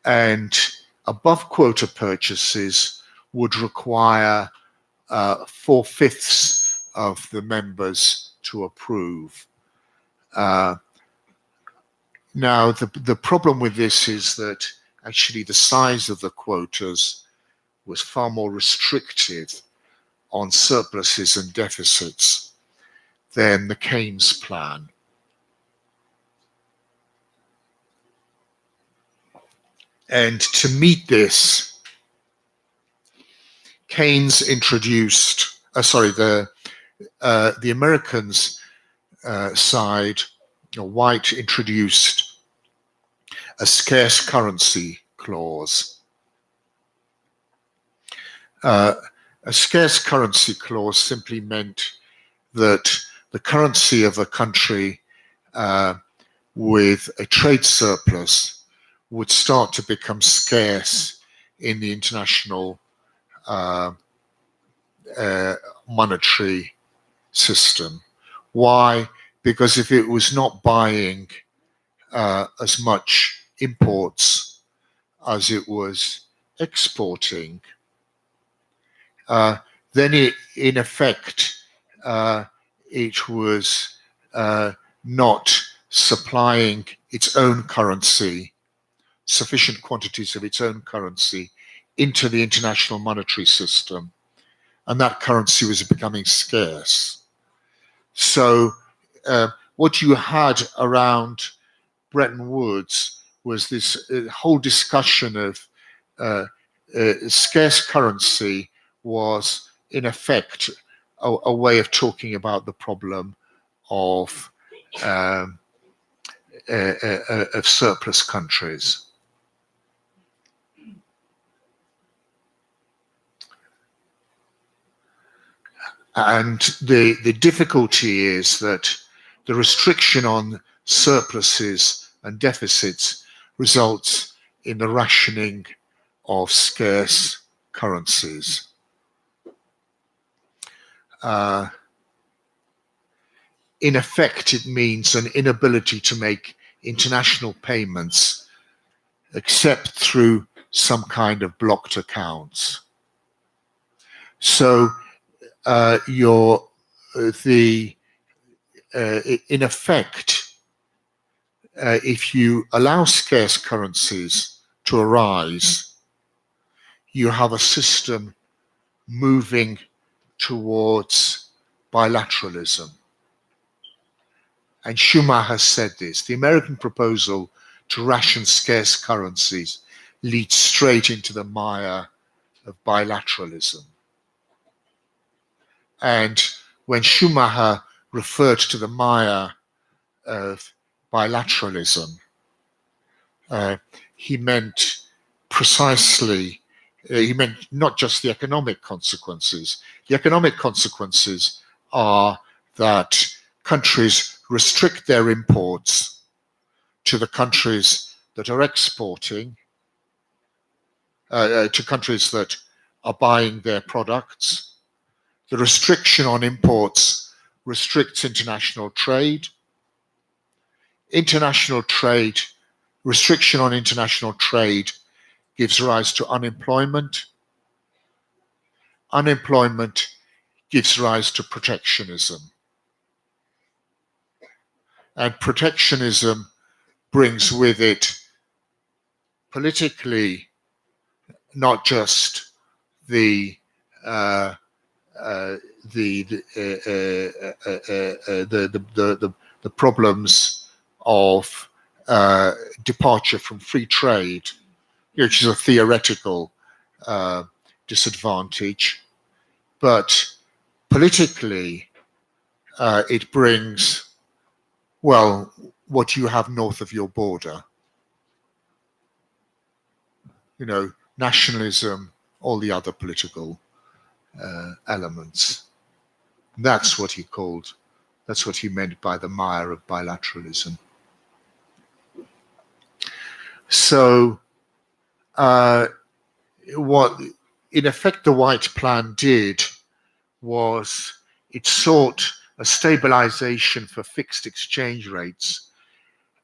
And above quota purchases would require 4/5 of the members to approve. Now, the problem with this is that actually the size of the quotas was far more restrictive on surpluses and deficits than the Keynes plan. And to meet this, Keynes introduced, the Americans' side, White introduced a scarce currency clause. A scarce currency clause simply meant that the currency of a country with a trade surplus would start to become scarce in the international monetary system. Why? Because if it was not buying as much imports as it was exporting, then in effect, it was not supplying its own currency, sufficient quantities of its own currency, into the international monetary system, and that currency was becoming scarce. So what you had around Bretton Woods was this whole discussion of scarce currency was in effect a way of talking about the problem of surplus countries. And the difficulty is that the restriction on surpluses and deficits results in the rationing of scarce currencies. In effect, it means an inability to make international payments except through some kind of blocked accounts. So in effect, if you allow scarce currencies to arise, you have a system moving towards bilateralism. And Schumacher said this: the American proposal to ration scarce currencies leads straight into the mire of bilateralism. And when Schumacher referred to the mire of bilateralism, he meant precisely, he meant not just the economic consequences. The economic consequences are that countries restrict their imports to the countries that are exporting, to countries that are buying their products. The restriction on imports restricts international trade. Restriction on international trade gives rise to unemployment. Unemployment gives rise to protectionism. And protectionism brings with it politically not just the problems of departure from free trade, which is a theoretical disadvantage, but politically it brings, well, what you have north of your border, nationalism, all the other political elements. That's what he meant by the mire of bilateralism. So what in effect the White Plan did was it sought a stabilization for fixed exchange rates,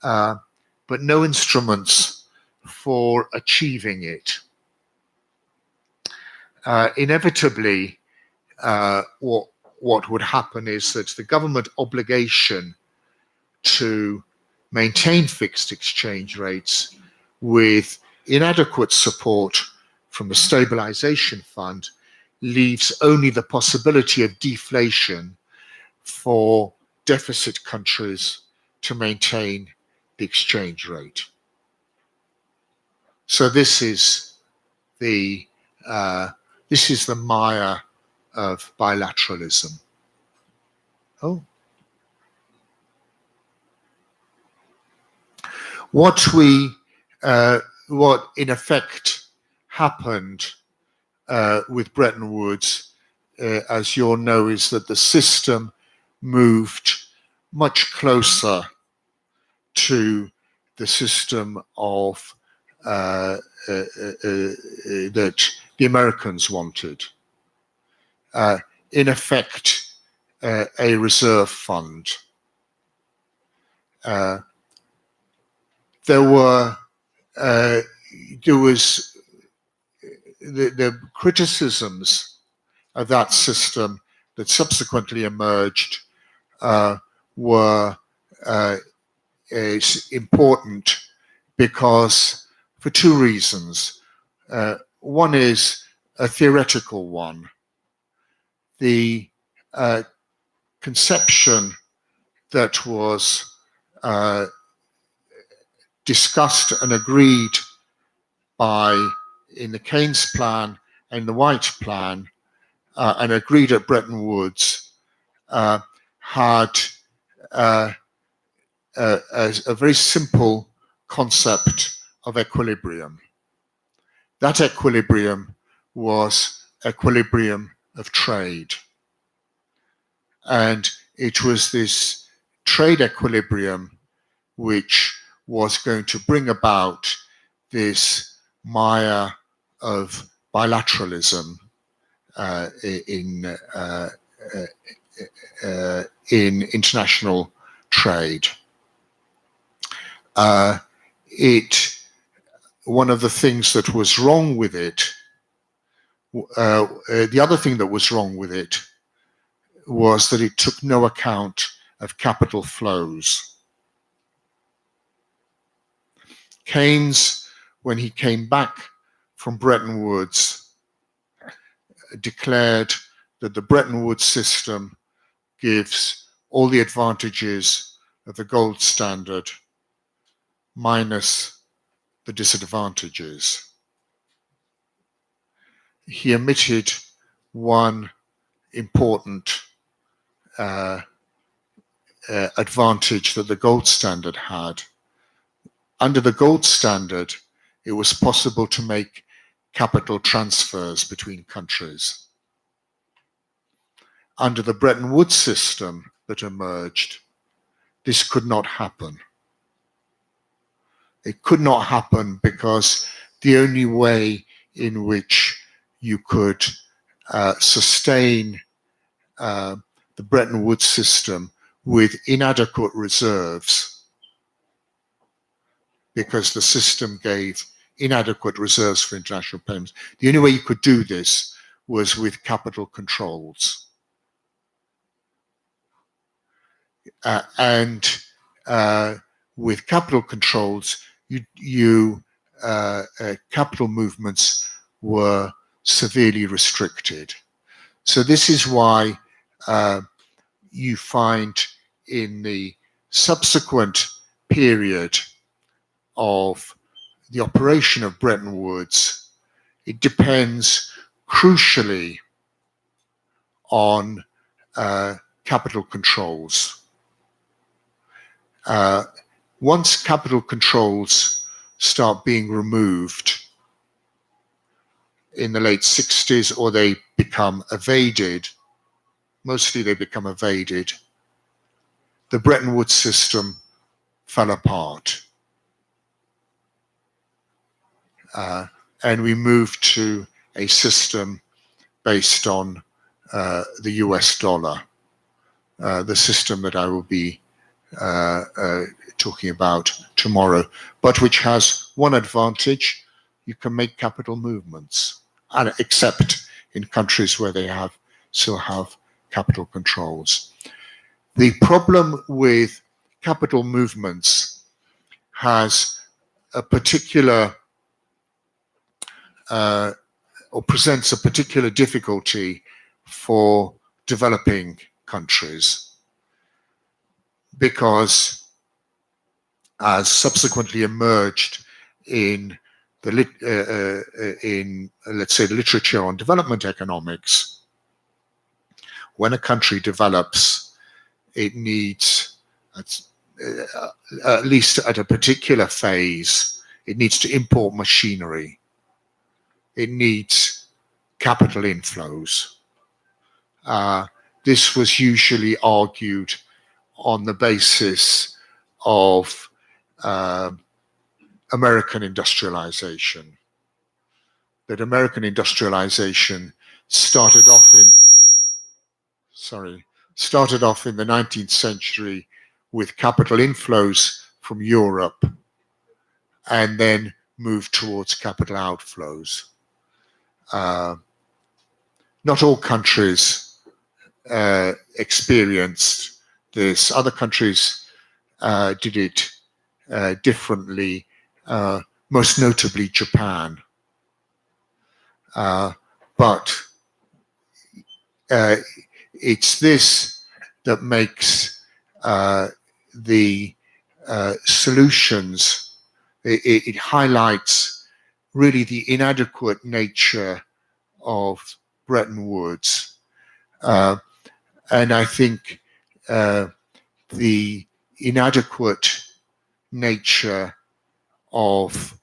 but no instruments for achieving it. Inevitably, what would happen is that the government obligation to maintain fixed exchange rates with inadequate support from the stabilization fund leaves only the possibility of deflation for deficit countries to maintain the exchange rate. So this is the mire of bilateralism. Oh. What in effect happened with Bretton Woods, as you all know, is that the system moved much closer to the system of that the Americans wanted. In effect, a reserve fund. There was the criticisms of that system that subsequently emerged were important because for two reasons. One is a theoretical one. The conception that was discussed and agreed in the Keynes plan and the White plan and agreed at Bretton Woods had a very simple concept of equilibrium. That equilibrium was equilibrium of trade. And it was this trade equilibrium which was going to bring about this mire of bilateralism in international trade. One of the things that was wrong with it, the other thing that was wrong with it was that it took no account of capital flows. Keynes, when he came back from Bretton Woods, declared that the Bretton Woods system gives all the advantages of the gold standard minus the disadvantages. He omitted one important advantage that the gold standard had. Under the gold standard, it was possible to make capital transfers between countries. Under the Bretton Woods system that emerged, this could not happen. It could not happen because the only way in which you could sustain the Bretton Woods system with inadequate reserves, because the system gave inadequate reserves for international payments. The only way you could do this was with capital controls. With capital controls, capital movements were severely restricted. So this is why you find in the subsequent period of the operation of Bretton Woods, it depends crucially on capital controls. Once capital controls start being removed in the late 60s, or they become evaded, mostly they become evaded, the Bretton Woods system fell apart. And we moved to a system based on the US dollar, the system that I will be talking about tomorrow, but which has one advantage: you can make capital movements, and except in countries where they still have capital controls. The problem with capital movements has a particular or presents a particular difficulty for developing countries, because, as subsequently emerged in the let's say, the literature on development economics, when a country develops, it needs, at least at a particular phase, it needs to import machinery. It needs capital inflows. This was usually argued on the basis of American industrialization. That American industrialization started off in the 19th century with capital inflows from Europe, and then moved towards capital outflows. Not all countries experienced this. Other countries did it differently, most notably Japan. But it's this that makes the solutions, it highlights really the inadequate nature of Bretton Woods. And I think the inadequate nature of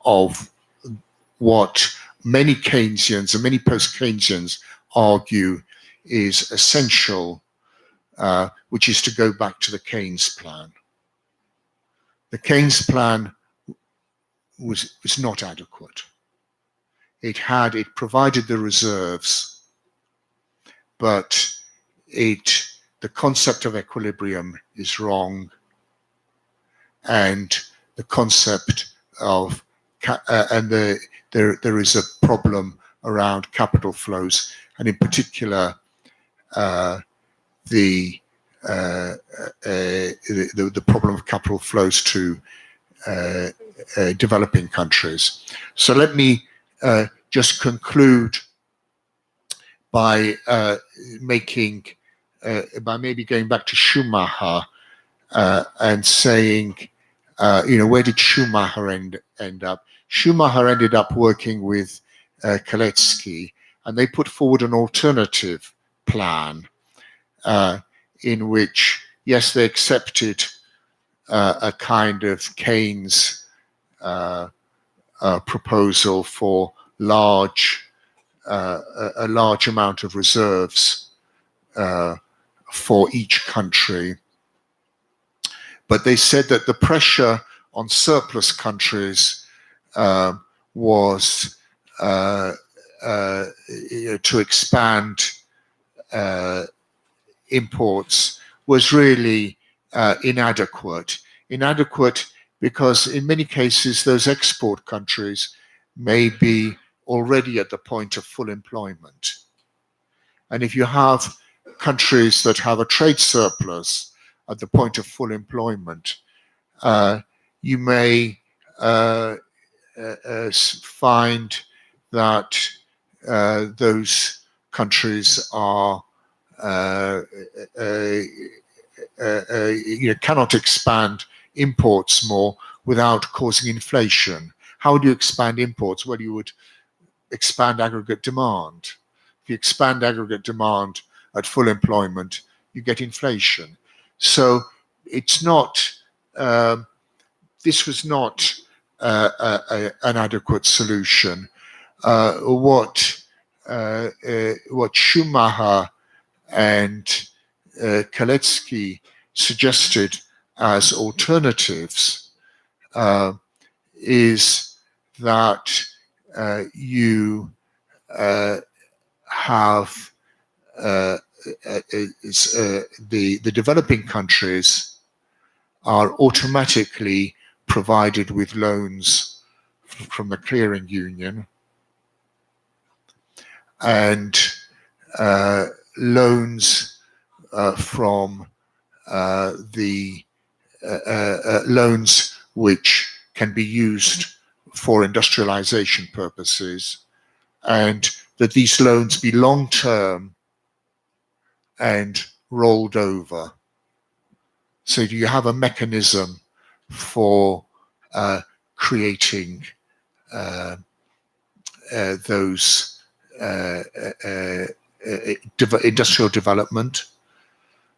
of what many Keynesians and many post-Keynesians argue is essential, which is to go back to the Keynes plan. The Keynes plan was not adequate. It provided the reserves, but the concept of equilibrium is wrong, and the concept of there is a problem around capital flows, and in particular the problem of capital flows to developing countries. So let me just conclude by maybe going back to Schumacher and saying, where did Schumacher end up? Schumacher ended up working with Kalecki, and they put forward an alternative plan in which, yes, they accepted a kind of Keynes proposal for a large amount of reserves for each country. But they said that the pressure on surplus countries was to expand imports was really inadequate. Inadequate because in many cases those export countries may be already at the point of full employment. And if you have countries that have a trade surplus at the point of full employment, you may find that those countries are uh, uh, cannot expand imports more without causing inflation. How would you expand imports? Well, you would expand aggregate demand. If you expand aggregate demand at full employment, you get inflation. So it's not, this was not an adequate solution. What Schumacher and Kalecki suggested as alternatives is that you have the developing countries are automatically provided with loans from the clearing union, and loans from the loans which can be used for industrialization purposes, and that these loans be long-term and rolled over. So do you have a mechanism for creating those industrial development?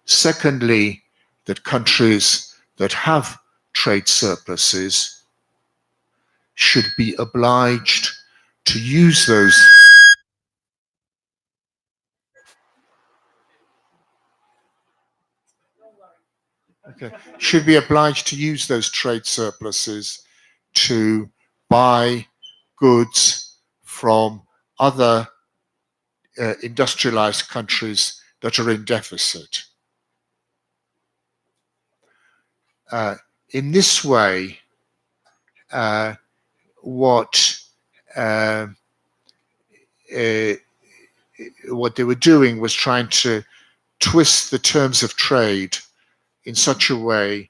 Secondly, that countries that have trade surpluses should be obliged to use those should be obliged to use those trade surpluses to buy goods from other industrialized countries that are in deficit. In this way, what they were doing was trying to twist the terms of trade in such a way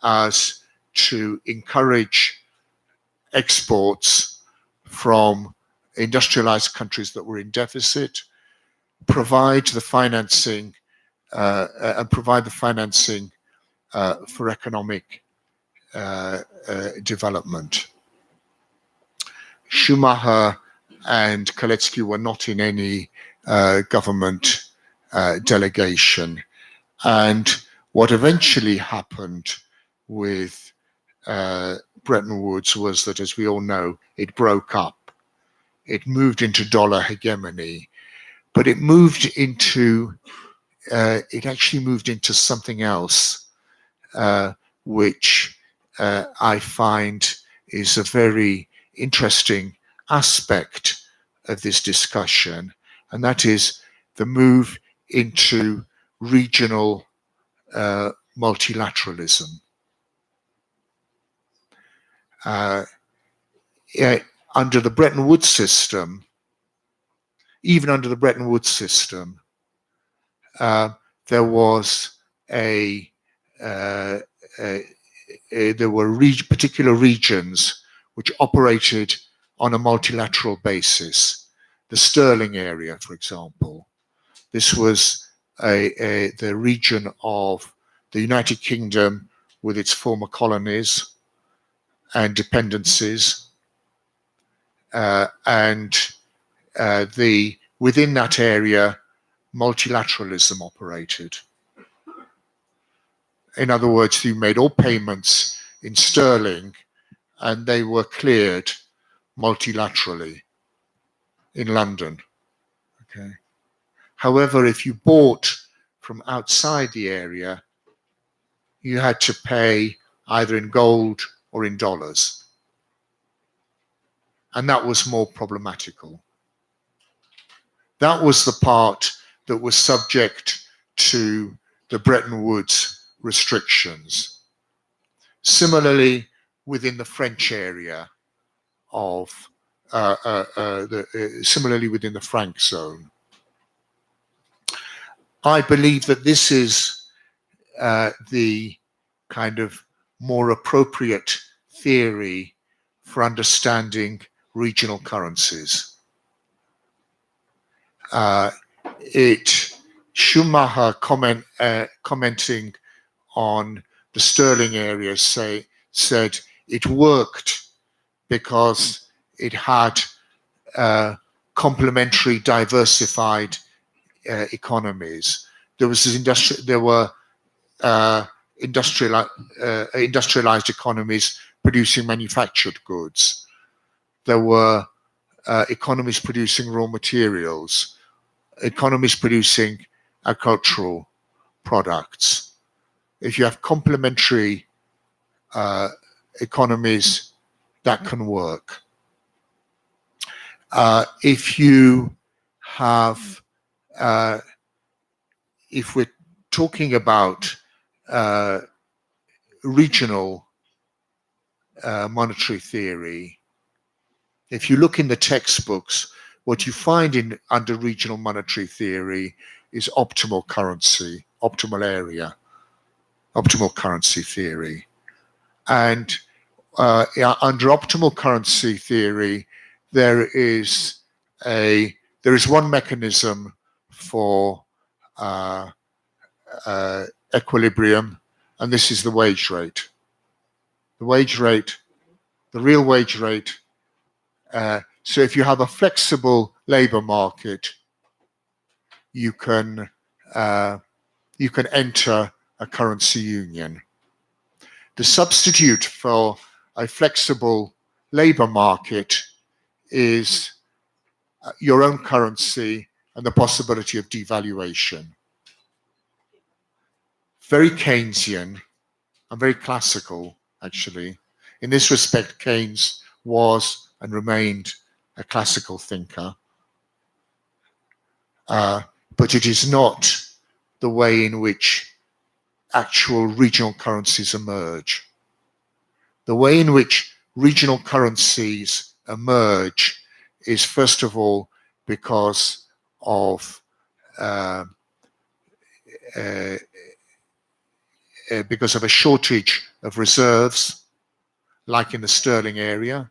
as to encourage exports from industrialized countries that were in deficit, provide the financing for economic development. Schumacher and Kalecki were not in any government delegation, and what eventually happened with Bretton Woods was that, as we all know, it broke up. It moved into dollar hegemony, but it actually moved into something else, which I find is a very interesting aspect of this discussion, and that is the move into regional multilateralism. Under the Bretton Woods system, even under the Bretton Woods system, there was there were particular regions which operated on a multilateral basis. The Sterling area, for example, this was the region of the United Kingdom with its former colonies and dependencies, and within that area, multilateralism operated. In other words, you made all payments in sterling, and they were cleared multilaterally in London. Okay. However, if you bought from outside the area, you had to pay either in gold or in dollars. And that was more problematical. That was the part that was subject to the Bretton Woods restrictions. Similarly, within the French area of, similarly within the franc zone. I believe that this is the kind of more appropriate theory for understanding regional currencies. It Schumacher commenting on the sterling area said it worked because it had complementary, diversified economies. There were industrialized economies producing manufactured goods. There were economies producing raw materials, economies producing agricultural products. If you have complementary economies, that can work. If you have, if we're talking about regional monetary theory, if you look in the textbooks, what you find under regional monetary theory is optimal currency, optimal area, optimal currency theory. And under optimal currency theory, there is one mechanism for equilibrium, and this is the wage rate. The wage rate, the real wage rate. So if you have a flexible labor market, you can enter a currency union. The substitute for a flexible labor market is your own currency and the possibility of devaluation. Very Keynesian and very classical, actually. In this respect, Keynes was and remained a classical thinker. But it is not the way in which actual regional currencies emerge. The way in which regional currencies emerge is, first of all, because of a shortage of reserves, like in the sterling area.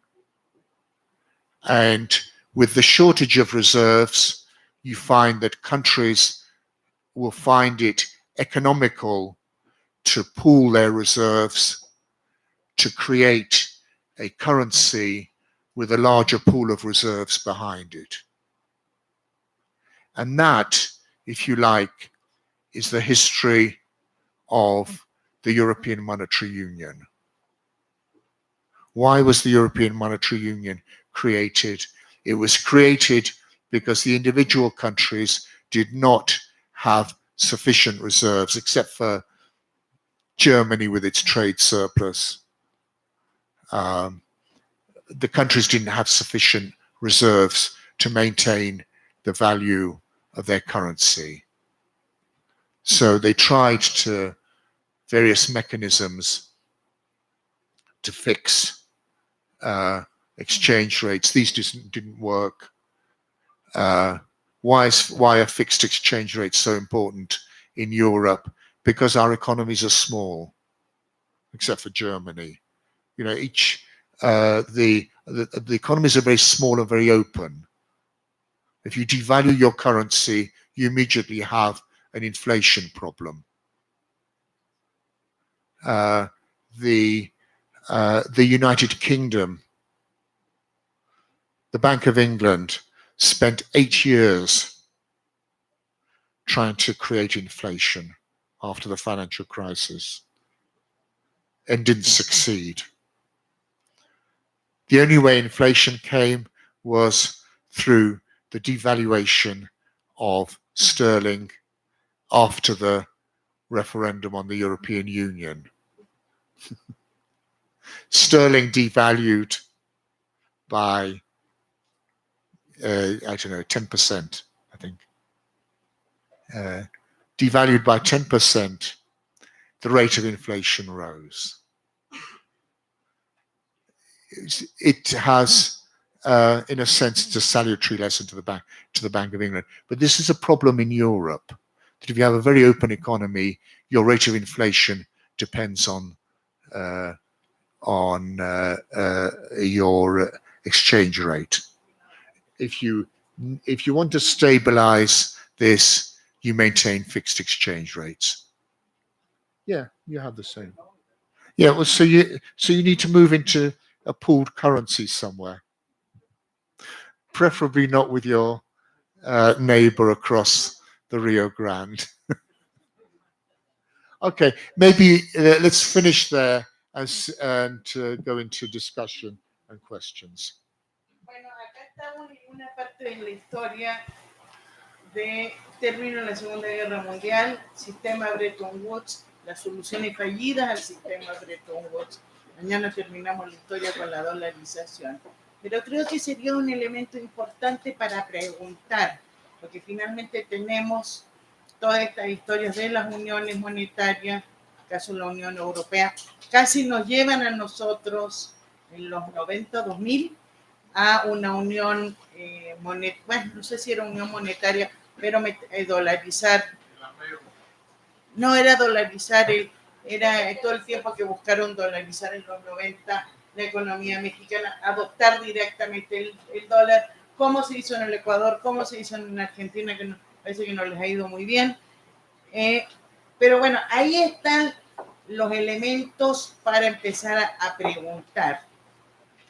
And with the shortage of reserves, you find that countries will find it economical to pool their reserves, to create a currency with a larger pool of reserves behind it. And that, if you like, is the history of the European Monetary Union. Why was the European Monetary Union created? It was created because the individual countries did not have sufficient reserves, except for Germany with its trade surplus. The countries didn't have sufficient reserves to maintain the value of their currency. So they tried various mechanisms to fix exchange rates. These didn't work. Why are fixed exchange rates so important in Europe? Because our economies are small, except for Germany. You know, the economies are very small and very open. If you devalue your currency, you immediately have an inflation problem. The United Kingdom, the Bank of England, spent 8 years trying to create inflation after the financial crisis and didn't succeed. The only way inflation came was through the devaluation of sterling after the referendum on the European Union. Sterling devalued by, 10%, I think. Devalued by 10%, the rate of inflation rose. It has, in a sense, it's a salutary lesson to the Bank of England. But this is a problem in Europe. That if you have a very open economy, your rate of inflation depends on your exchange rate. If you want to stabilize this, you maintain fixed exchange rates. Yeah, you have the same. Yeah, well, so you need to move into a pooled currency somewhere, preferably not with your neighbor across the Rio Grande. Okay, maybe let's finish there and go into discussion and questions. Bueno, acá estamos en una parte de la historia de término de la Segunda Guerra Mundial, sistema Bretton Woods, las soluciones fallidas al sistema Bretton Woods. Mañana terminamos la historia con la dolarización. Pero creo que sería un elemento importante para preguntar, porque finalmente tenemos todas estas historias de las uniones monetarias, caso la Unión Europea, casi nos llevan a nosotros en los 90, 2000, a una unión monetaria, bueno, no sé si era unión monetaria, pero dolarizar, no era dolarizar, era todo el tiempo que buscaron dolarizar en los 90 la economía mexicana, adoptar directamente el dólar, como se hizo en el Ecuador, como se hizo en Argentina, que parece que no les ha ido muy bien. Pero bueno, ahí están los elementos para empezar a preguntar.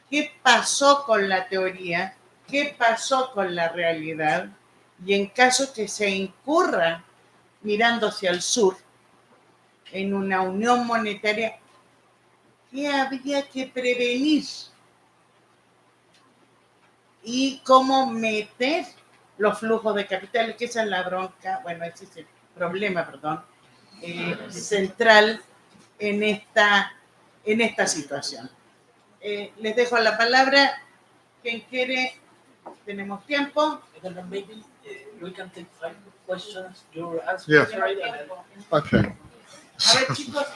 ¿Qué pasó con la teoría? ¿Qué pasó con la realidad? Y en caso que se incurra mirando hacia el sur, en una unión monetaria, ¿qué habría que prevenir? Y cómo meter los flujos de capital, que esa es la bronca, bueno, ese es el problema, perdón, central en esta situación. Les dejo la palabra. Quien quiere, tenemos tiempo. Maybe we can take 5 questions. Your answer. Yeah. Right? Okay. A ver, chicos.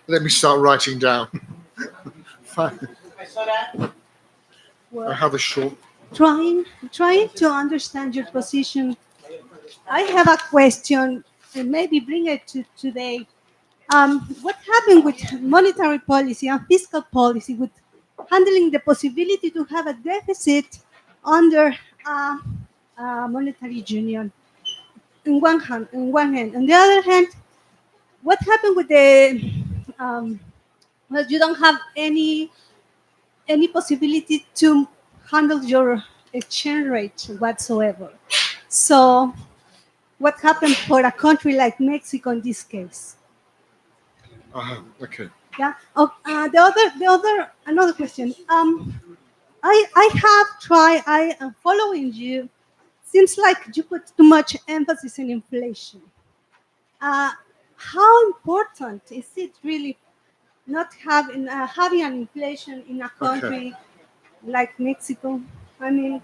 Let me start writing down. Profesora. I have a short. Trying to understand your position, I have a question, and maybe bring it to today. What happened with monetary policy and fiscal policy with handling the possibility to have a deficit under a monetary union? On one hand, on the other hand, what happened with the well, you don't have any possibility to handle your exchange rate whatsoever. So, what happened for a country like Mexico in this case? Okay. Yeah. Oh, another question. I have tried. I am following you. Seems like you put too much emphasis on inflation. How important is it really not having an inflation in a country like Mexico? I mean,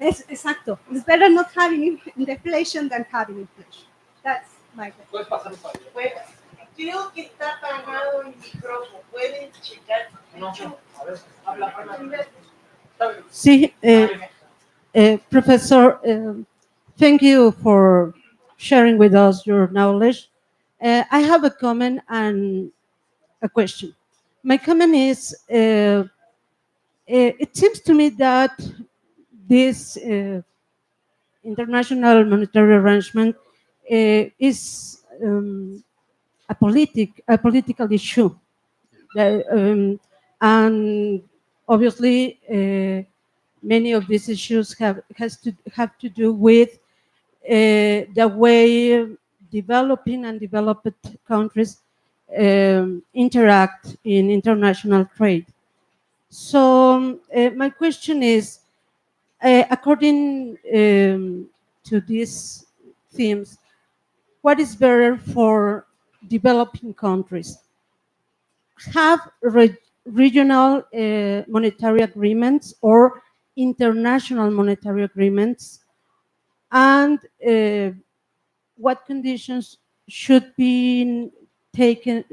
exacto. It's better not having deflation than having inflation. That's my question. Pues, creo que está apagado el micrófono. ¿Pueden checar? No, a ver, habla. Sí, Professor, thank you for sharing with us your knowledge. I have a comment and a question. My comment is, it seems to me that this international monetary arrangement is a political issue. And obviously, many of these issues have to do with the way developing and developed countries interact in international trade. So my question is, according to these themes, what is better for developing countries? Have regional monetary agreements or international monetary agreements, and what conditions should be taken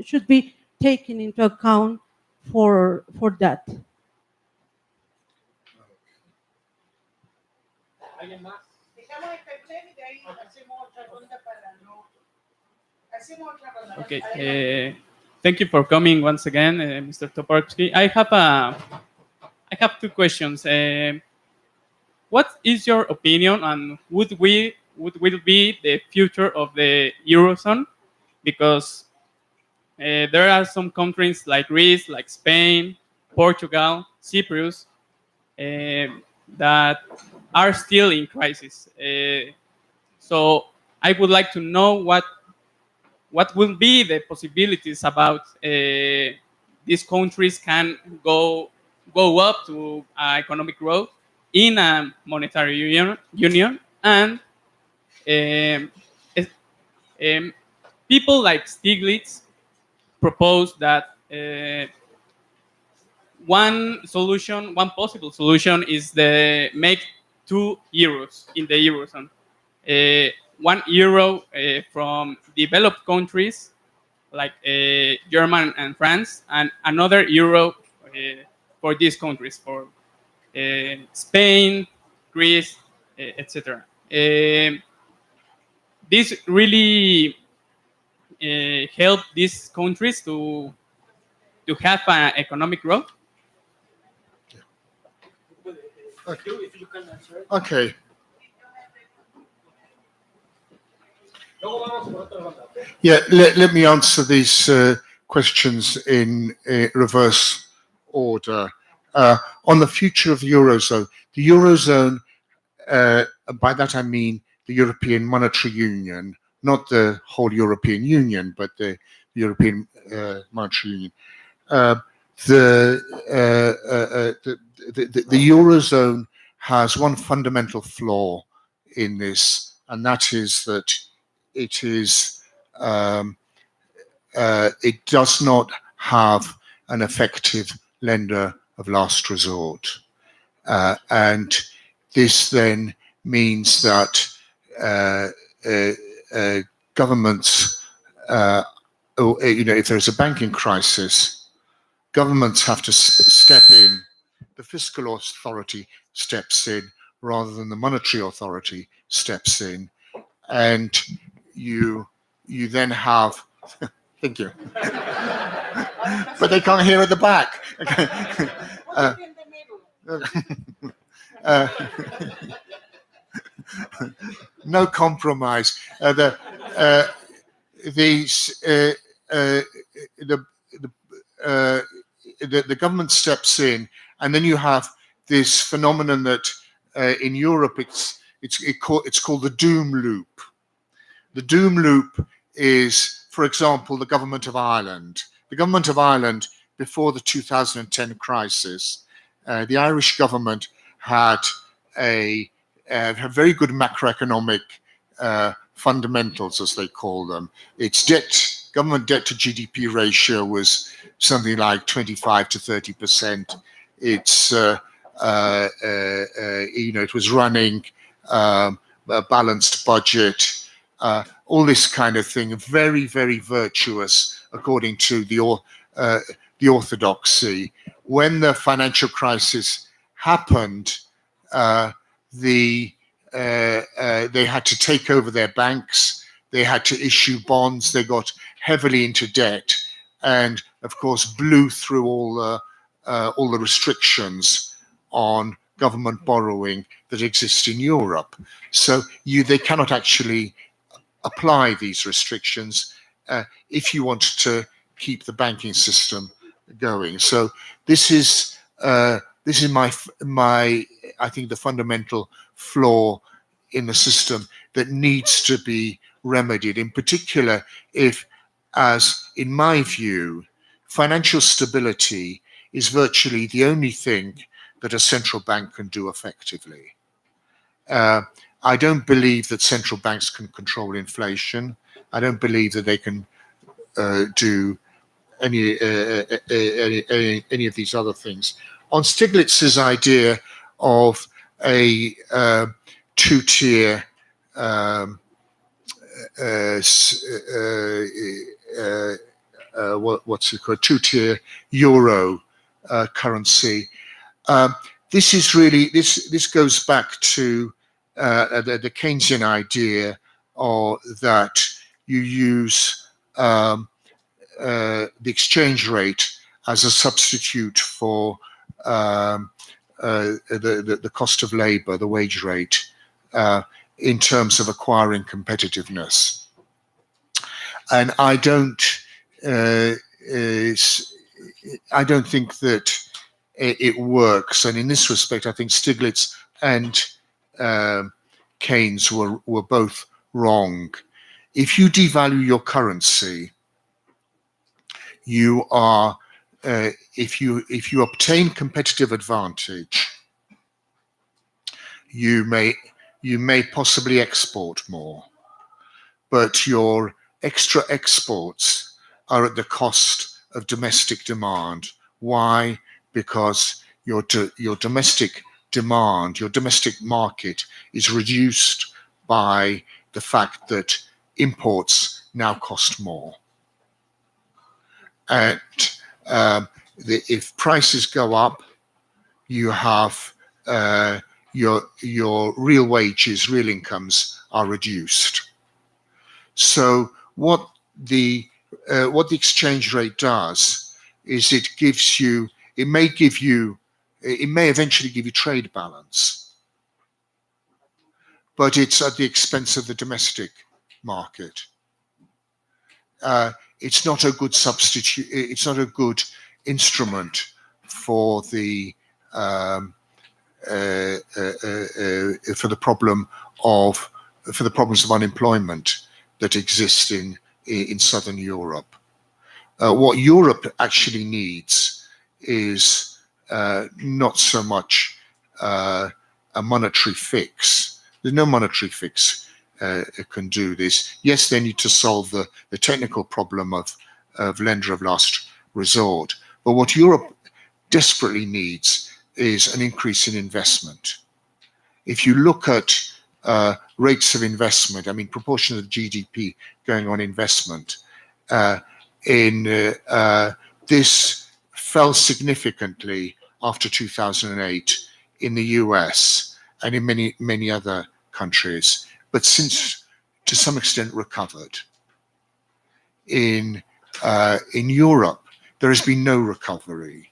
into account for that? Dejamos esta chévere y de ahí hacemos otra ronda para no. Hacemos otra ronda. Okay. Thank you for coming once again, Mr. Toporowski. I have 2 questions. What is your opinion, and would we will be the future of the eurozone, because there are some countries like Greece, like Spain, Portugal, Cyprus, that are still in crisis. So I would like to know what will be the possibilities about these countries can go up to economic growth in a monetary union, and um, es- um, people like Stiglitz propose that one possible solution is the make 2 euros in the eurozone. 1 euro from developed countries like German and France, and another euro for these countries, for Spain, Greece, etc. This really help these countries to have economic growth. If you can answer. Okay. Yeah, let me answer these questions in reverse order. On the future of the Eurozone, uh, by that I mean the European Monetary Union, not the whole European Union, but the European Monetary Union. Uh, the, the Eurozone has one fundamental flaw in this, and that is that it is it does not have an effective lender of last resort, and this then means that uh, uh, governments, if there's a banking crisis, governments have to step in. The fiscal authority steps in rather than the monetary authority steps in, and you then have. Thank you. But they can't hear at the back. uh, no compromise. These the the government steps in, and then you have this phenomenon that in Europe it's called the doom loop. The doom loop is, for example, the government of Ireland. The government of Ireland, before the 2010 crisis, the Irish government had a very good macroeconomic fundamentals, as they call them. Its government debt to GDP ratio was something like 25 to 30%. It's it was running a balanced budget. All this kind of thing, very, very virtuous, according to the orthodoxy. When the financial crisis happened, they had to take over their banks. They had to issue bonds. They got heavily into debt, and of course, blew through all the restrictions on government borrowing that exist in Europe. So they cannot actually apply these restrictions if you want to keep the banking system going. So this is my I think the fundamental flaw in the system that needs to be remedied. In particular, if, as in my view, financial stability is virtually the only thing that a central bank can do effectively. I don't believe that central banks can control inflation. I don't believe that they can do any of these other things. On Stiglitz's idea of a two-tier what's it called? Two-tier euro currency. This is really this goes back to the Keynesian idea, or that you use the exchange rate as a substitute for the cost of labor, the wage rate, in terms of acquiring competitiveness. And I don't think that it works. And in this respect, I think Stiglitz and Keynes were both wrong. If you devalue your currency, you are if you obtain competitive advantage, you may possibly export more, but your extra exports are at the cost of domestic demand. Why? Because your domestic demand, your domestic market is reduced by the fact that imports now cost more. And if prices go up, you have your real wages, real incomes are reduced. So what the exchange rate does is it may eventually give you trade balance, but it's at the expense of the domestic market. It's not a good substitute. It's not a good instrument for the problems of unemployment that exist in Southern Europe. What Europe actually needs is not so much a monetary fix. There's no monetary fix can do this. Yes, they need to solve the technical problem of lender of last resort. But what Europe desperately needs is an increase in investment. If you look at rates of investment, I mean, proportion of GDP going on investment, this fell significantly after 2008 in the US and in many other countries, but since to some extent recovered. In Europe, there has been no recovery.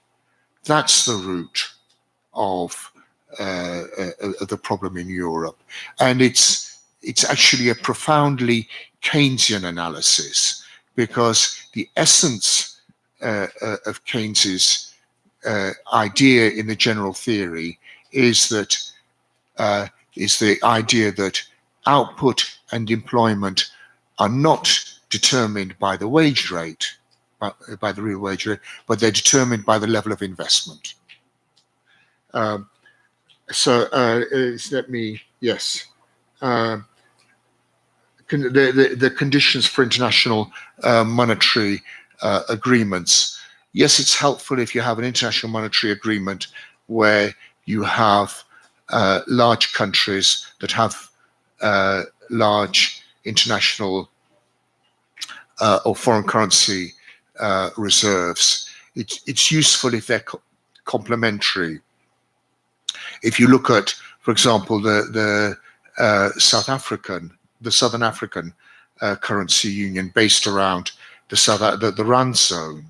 That's the root of the problem in Europe, and it's actually a profoundly Keynesian analysis, because the essence of Keynes's idea in the general theory is the idea that output and employment are not determined by the wage rate, by the real wage rate, but they're determined by the level of investment. The conditions for international monetary agreements. Yes, it's helpful if you have an international monetary agreement where you have large countries that have large international or foreign currency reserves. It's useful if they're complementary. If you look at, for example, the Southern African currency union based around the Rand zone,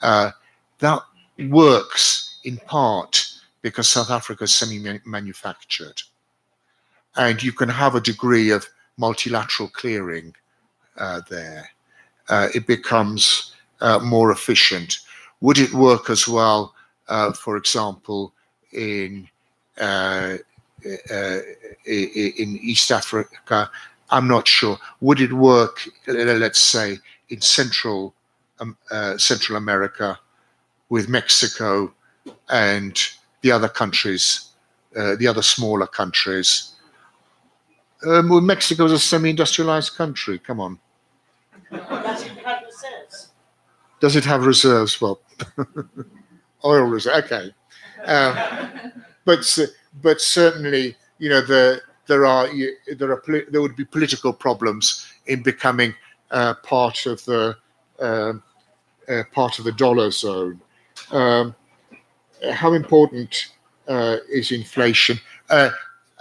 that works in part because South Africa is semi-manufactured, and you can have a degree of multilateral clearing there. It becomes more efficient. Would it work as well, for example, in East Africa? I'm not sure. Would it work, let's say, in Central America with Mexico and the other countries, the other smaller countries? Well, Mexico is a semi-industrialized country. Come on. Does it have reserves? Does it have reserves? Well, oil reserves. Okay. But certainly, you know, there would be political problems in becoming part of the dollar zone. How important is inflation?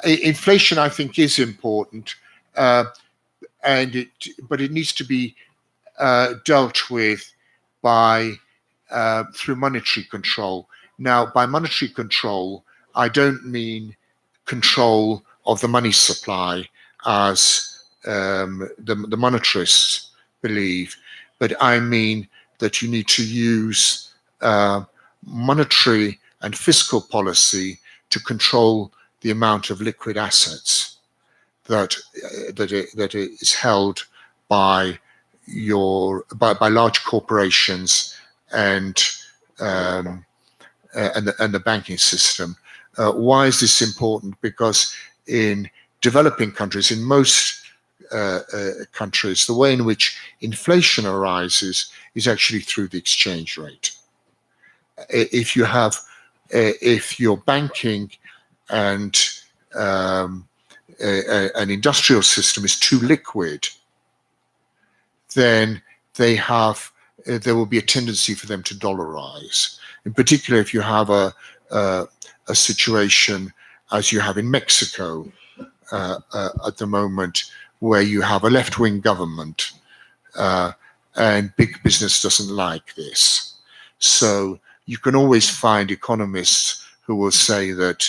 Inflation, I think, is important, but it needs to be dealt with through monetary control. Now, by monetary control, I don't mean control of the money supply. as the monetarists believe, but I mean that you need to use monetary and fiscal policy to control the amount of liquid assets that is held by by large corporations and the banking system. Why is this important? Because in developing countries, in most countries, the way in which inflation arises is actually through the exchange rate. If you have, if your banking and an industrial system is too liquid, then they have there will be a tendency for them to dollarize. In particular, if you have a situation as you have in Mexico at the moment, where you have a left-wing government and big business doesn't like this. So you can always find economists who will say that,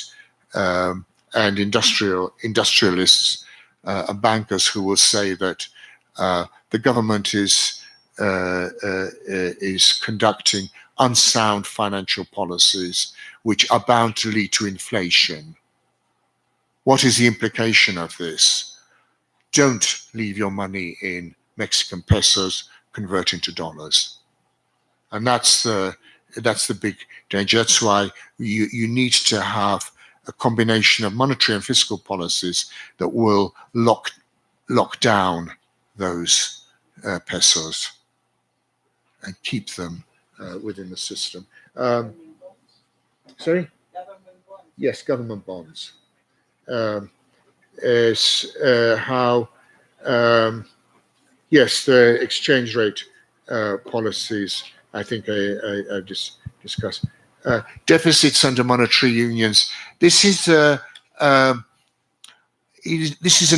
and industrialists and bankers who will say that the government is conducting unsound financial policies which are bound to lead to inflation. What is the implication of this? Don't leave your money in Mexican pesos, convert into dollars. And that's the big danger. That's why you need to have a combination of monetary and fiscal policies that will lock down those pesos and keep them within the system. Sorry? Yes, government bonds. Is how, yes, the exchange rate policies, I think I just discussed. Deficits under monetary unions. This is an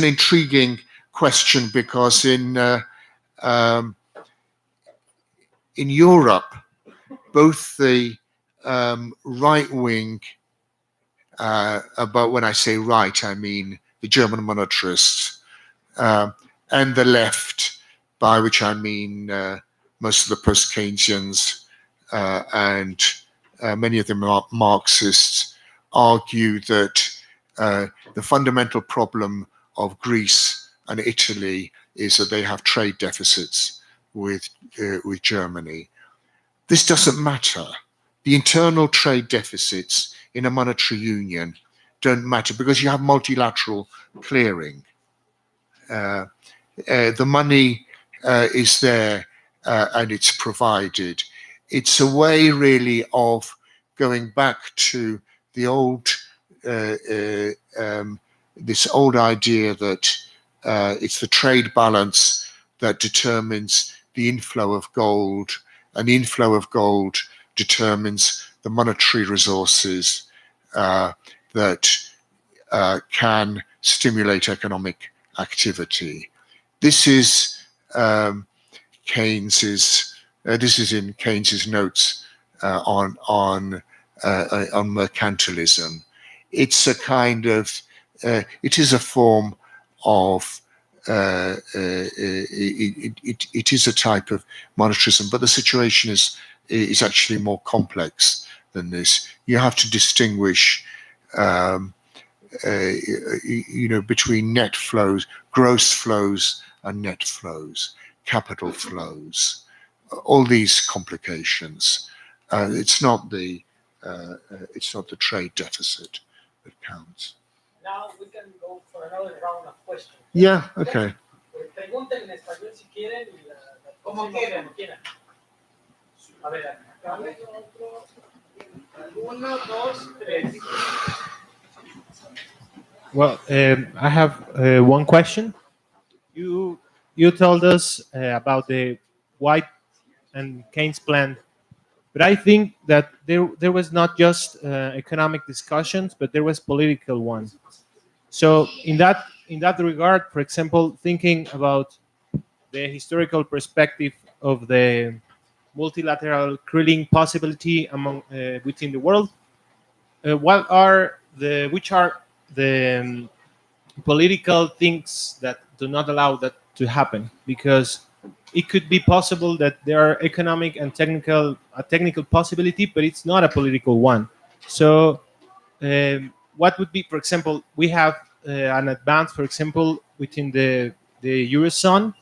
intriguing question because in Europe, both the right wing, but when I say right, I mean the German monetarists, and the left, by which I mean most of the post-Keynesians and many of the Marxists, argue that the fundamental problem of Greece and Italy is that they have trade deficits with Germany. This doesn't matter. The internal trade deficits in a monetary union don't matter because you have multilateral clearing. The money is there and it's provided. It's a way really of going back to the old, this old idea that it's the trade balance that determines the inflow of gold, and the inflow of gold determines the monetary resources that can stimulate economic activity. This is Keynes's. This is in Keynes's notes on mercantilism. It's a kind of. It is a form of. It is a type of monetarism, but the situation is actually more complex than this. You have to distinguish, between net flows, gross flows, and net flows, capital flows, all these complications. It's not the trade deficit that counts. Now we can go for another round of questions. Yeah. Okay. Pregunten en español si quieren y Como quieran. A ver, acá. 1, 2, 3. Well, I have one question. You told us about the White and Keynes plan, but I think that there was not just economic discussions, but there was political one. So in that regard, for example, thinking about the historical perspective of the multilateral clearing possibility among within the world, which are the political things that do not allow that to happen, because it could be possible that there are economic and technical possibility, but it's not a political one. So what would be, for example, we have an advance, for example, within the Eurozone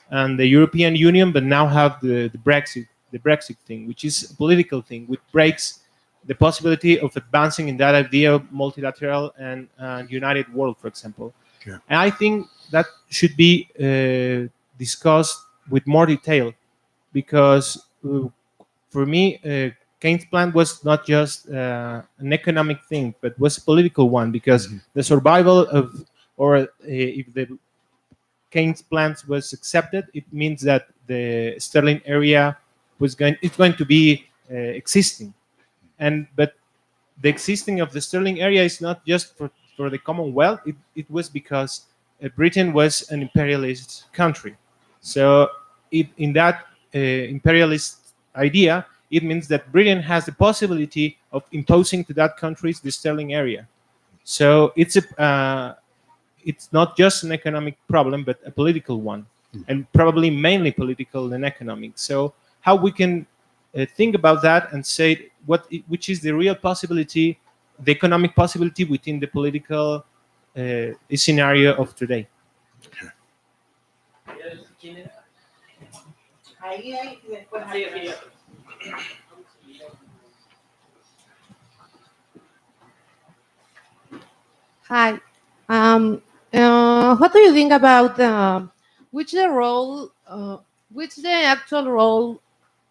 and the European Union, but now have the Brexit thing, which is a political thing, which breaks the possibility of advancing in that idea of multilateral and united world, for example. Yeah. And I think that should be discussed with more detail, because for me, Keynes' plan was not just an economic thing, but was a political one, because the survival of, or if the Keynes' plans was accepted, it means that the sterling area it's going to be existing, but the existing of the sterling area is not just for the Commonwealth. It was because Britain was an imperialist country. So in that imperialist idea, it means that Britain has the possibility of imposing to that country the sterling area. So it's not just an economic problem, but a political one, and probably mainly political than economic. So how we can think about that and say which is the real possibility, the economic possibility within the political scenario of today. Ahí, y después ahí. Hi. What do you think about which the actual role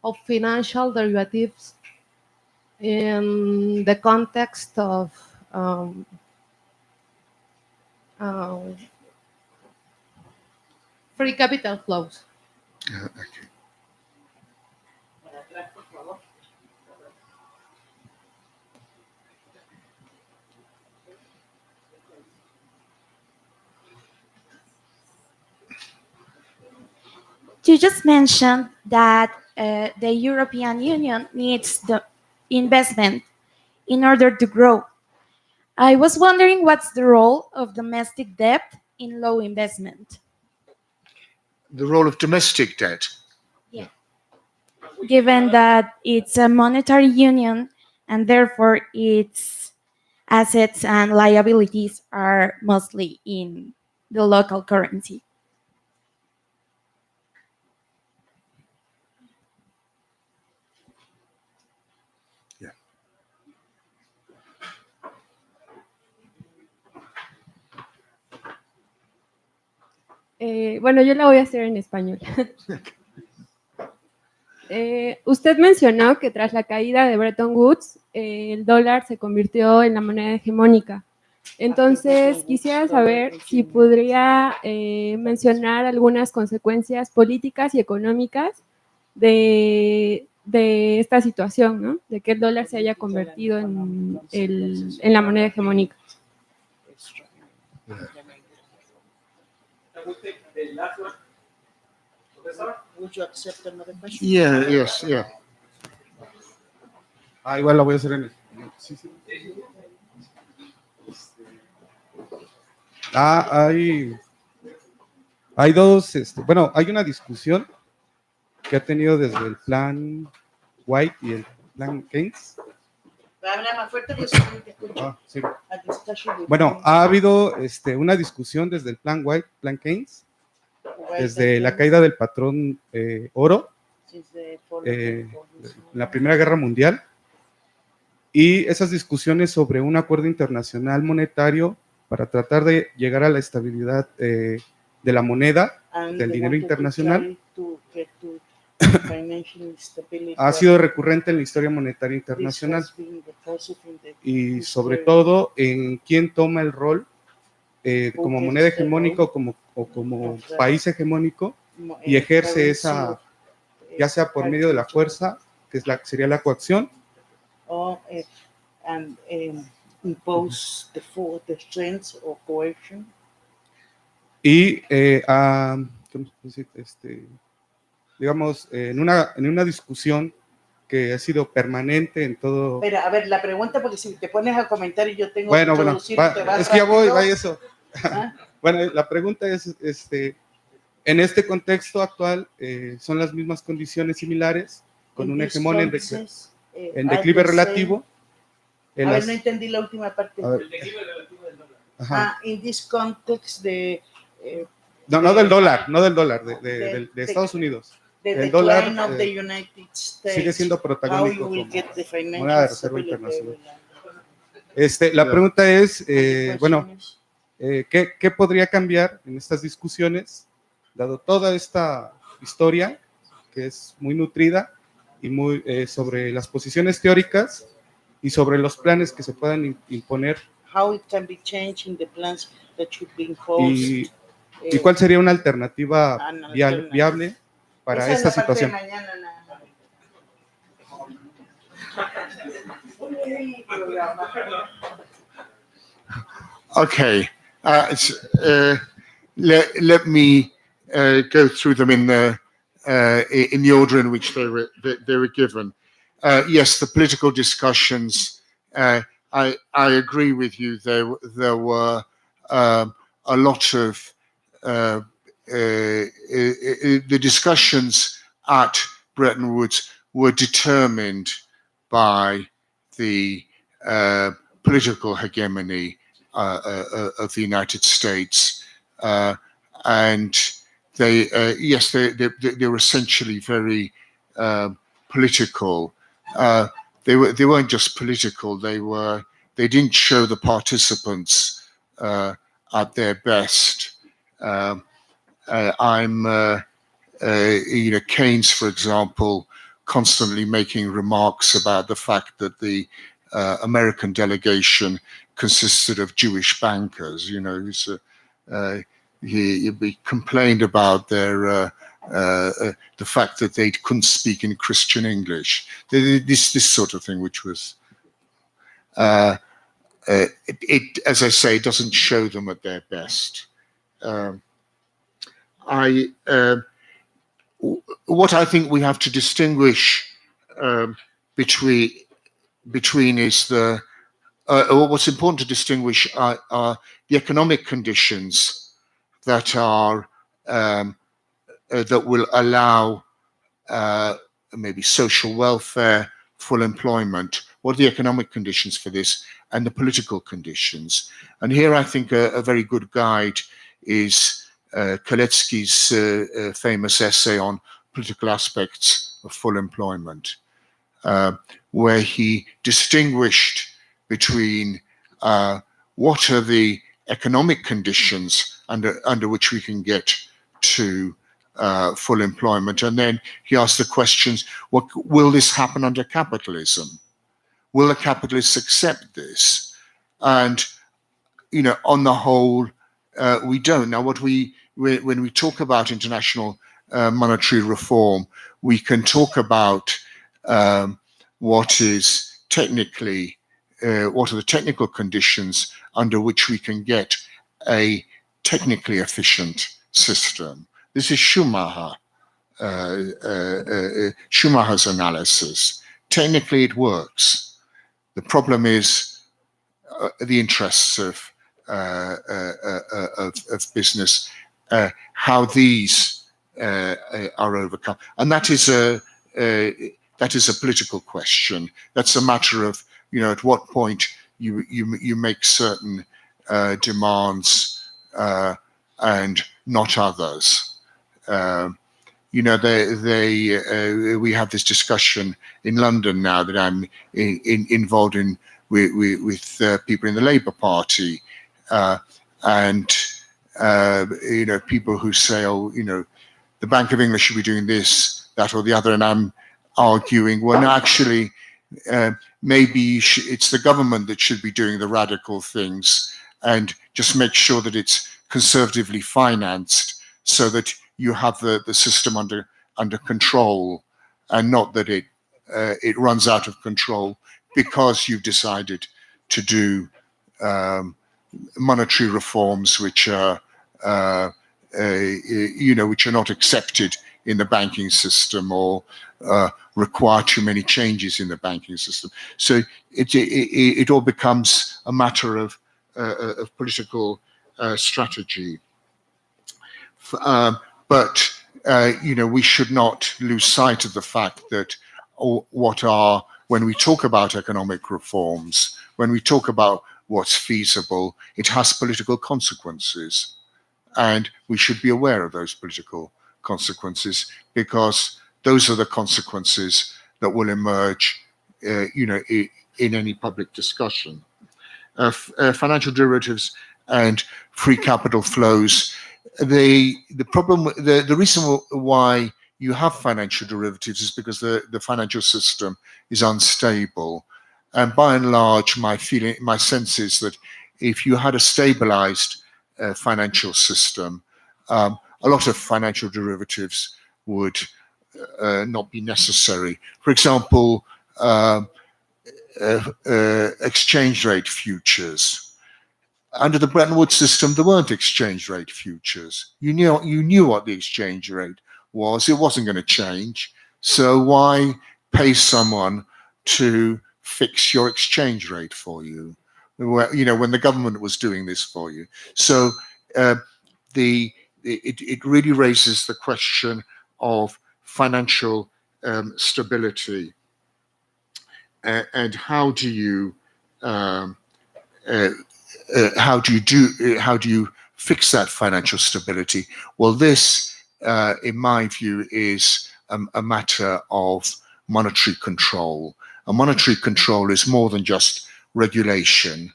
of financial derivatives in the context of free capital flows? Okay. You just mentioned that the European Union needs the investment in order to grow. I was wondering what's the role of domestic debt in low investment? The role of domestic debt. Given that it's a monetary union and therefore its assets and liabilities are mostly in the local currency. Bueno, yo la voy a hacer en español. Usted mencionó que tras la caída de Bretton Woods, el dólar se convirtió en la moneda hegemónica. Entonces, quisiera saber si podría mencionar algunas consecuencias políticas y económicas de esta situación, ¿no? De que el dólar se haya convertido en la moneda hegemónica. Would you accept another question? Yeah, yes, yeah. Igual la voy a hacer en español. Sí, sí. Hay dos, bueno, hay una discusión que ha tenido desde el plan White y el plan Keynes. Habla más fuerte porque si no te escucho. Sí. Bueno, ha habido una discusión desde el plan White, plan Keynes, desde la caída del patrón oro, la Primera Guerra Mundial, y esas discusiones sobre un acuerdo internacional monetario para tratar de llegar a la estabilidad de la moneda, del dinero internacional, ha sido recurrente en la historia monetaria internacional, y sobre todo en quién toma el rol como moneda hegemónica o como país hegemónico, y ejerce esa, ya sea por medio de la fuerza, que sería la coacción, impose the strength or coercion. Y digamos, en una discusión que ha sido permanente en todo. Pero a ver, la pregunta, porque si te pones a comentar y yo tengo bueno, que introducir, es que ya voy, va eso. Bueno, la pregunta es, en este contexto actual, ¿son las mismas condiciones similares con un hegemón en declive relativo? A ver, no entendí la última parte. El declive relativo del dólar. Ajá. In this context de... No del dólar, de Estados Unidos. El dólar of the United States, sigue siendo protagónico how you will como get the financial moneda de reserva stability internacional. La pregunta es, ¿qué podría cambiar en estas discusiones, dado toda esta historia que es muy nutrida y muy sobre las posiciones teóricas y sobre los planes que se puedan imponer? How it can be changed in the plans that should be imposed. ¿Y cuál sería una alternativa viable para Esa esta es la parte de situación? mañana, nada más. Okay, let me go through them in the order in which they were given. Yes, the political discussions. I agree with you. There were a lot of the discussions at Bretton Woods were determined by the political hegemony of the United States, and they were essentially very political. They weren't just political. They didn't show the participants at their best. Keynes, for example, constantly making remarks about the fact that the American delegation consisted of Jewish bankers. He complained about the fact that they couldn't speak in Christian English. This sort of thing, which was as I say, doesn't show them at their best. What I think we have to distinguish between is what's important to distinguish are the economic conditions that are that will allow maybe social welfare, full employment. What are the economic conditions for this, and the political conditions? And here I think a very good guide is Koletsky's famous essay on political aspects of full employment, where he distinguished between what are the economic conditions under which we can get to full employment, and then he asked the questions: what will this happen under capitalism? Will the capitalists accept this? And on the whole, we don't. Now, when we talk about international monetary reform, we can talk about what is technically, what are the technical conditions under which we can get a technically efficient system. This is Schumacher's analysis. Technically, it works. The problem is the interests of business, how these are overcome, and that is a political question. That's a matter of at what point you make certain demands and not others. We have this discussion in London now that I'm involved in with people in the Labour Party, and people who say, the Bank of England should be doing this, that, or the other, and I'm arguing, well, no, actually, maybe it's the government that should be doing the radical things, and just make sure that it's conservatively financed, so that you have the system under control, and not that it runs out of control because you've decided to do monetary reforms which are which are not accepted in the banking system, or require too many changes in the banking system. So it all becomes a matter of political strategy. But we should not lose sight of the fact that when we talk about economic reforms, when we talk about what's feasible, it has political consequences. And we should be aware of those political consequences, because those are the consequences that will emerge, in any public discussion. Financial derivatives and free capital flows. The reason why you have financial derivatives is because the financial system is unstable, and by and large, my sense is that if you had a stabilized financial system, a lot of financial derivatives would not be necessary. For example, exchange rate futures. Under the Bretton Woods system, there weren't exchange rate futures. You knew what the exchange rate was. It wasn't going to change. So why pay someone to fix your exchange rate for you? When the government was doing this for you. So it really raises the question of financial stability, and how do you fix that financial stability? Well, this, in my view, is a matter of monetary control. And monetary control is more than just regulation.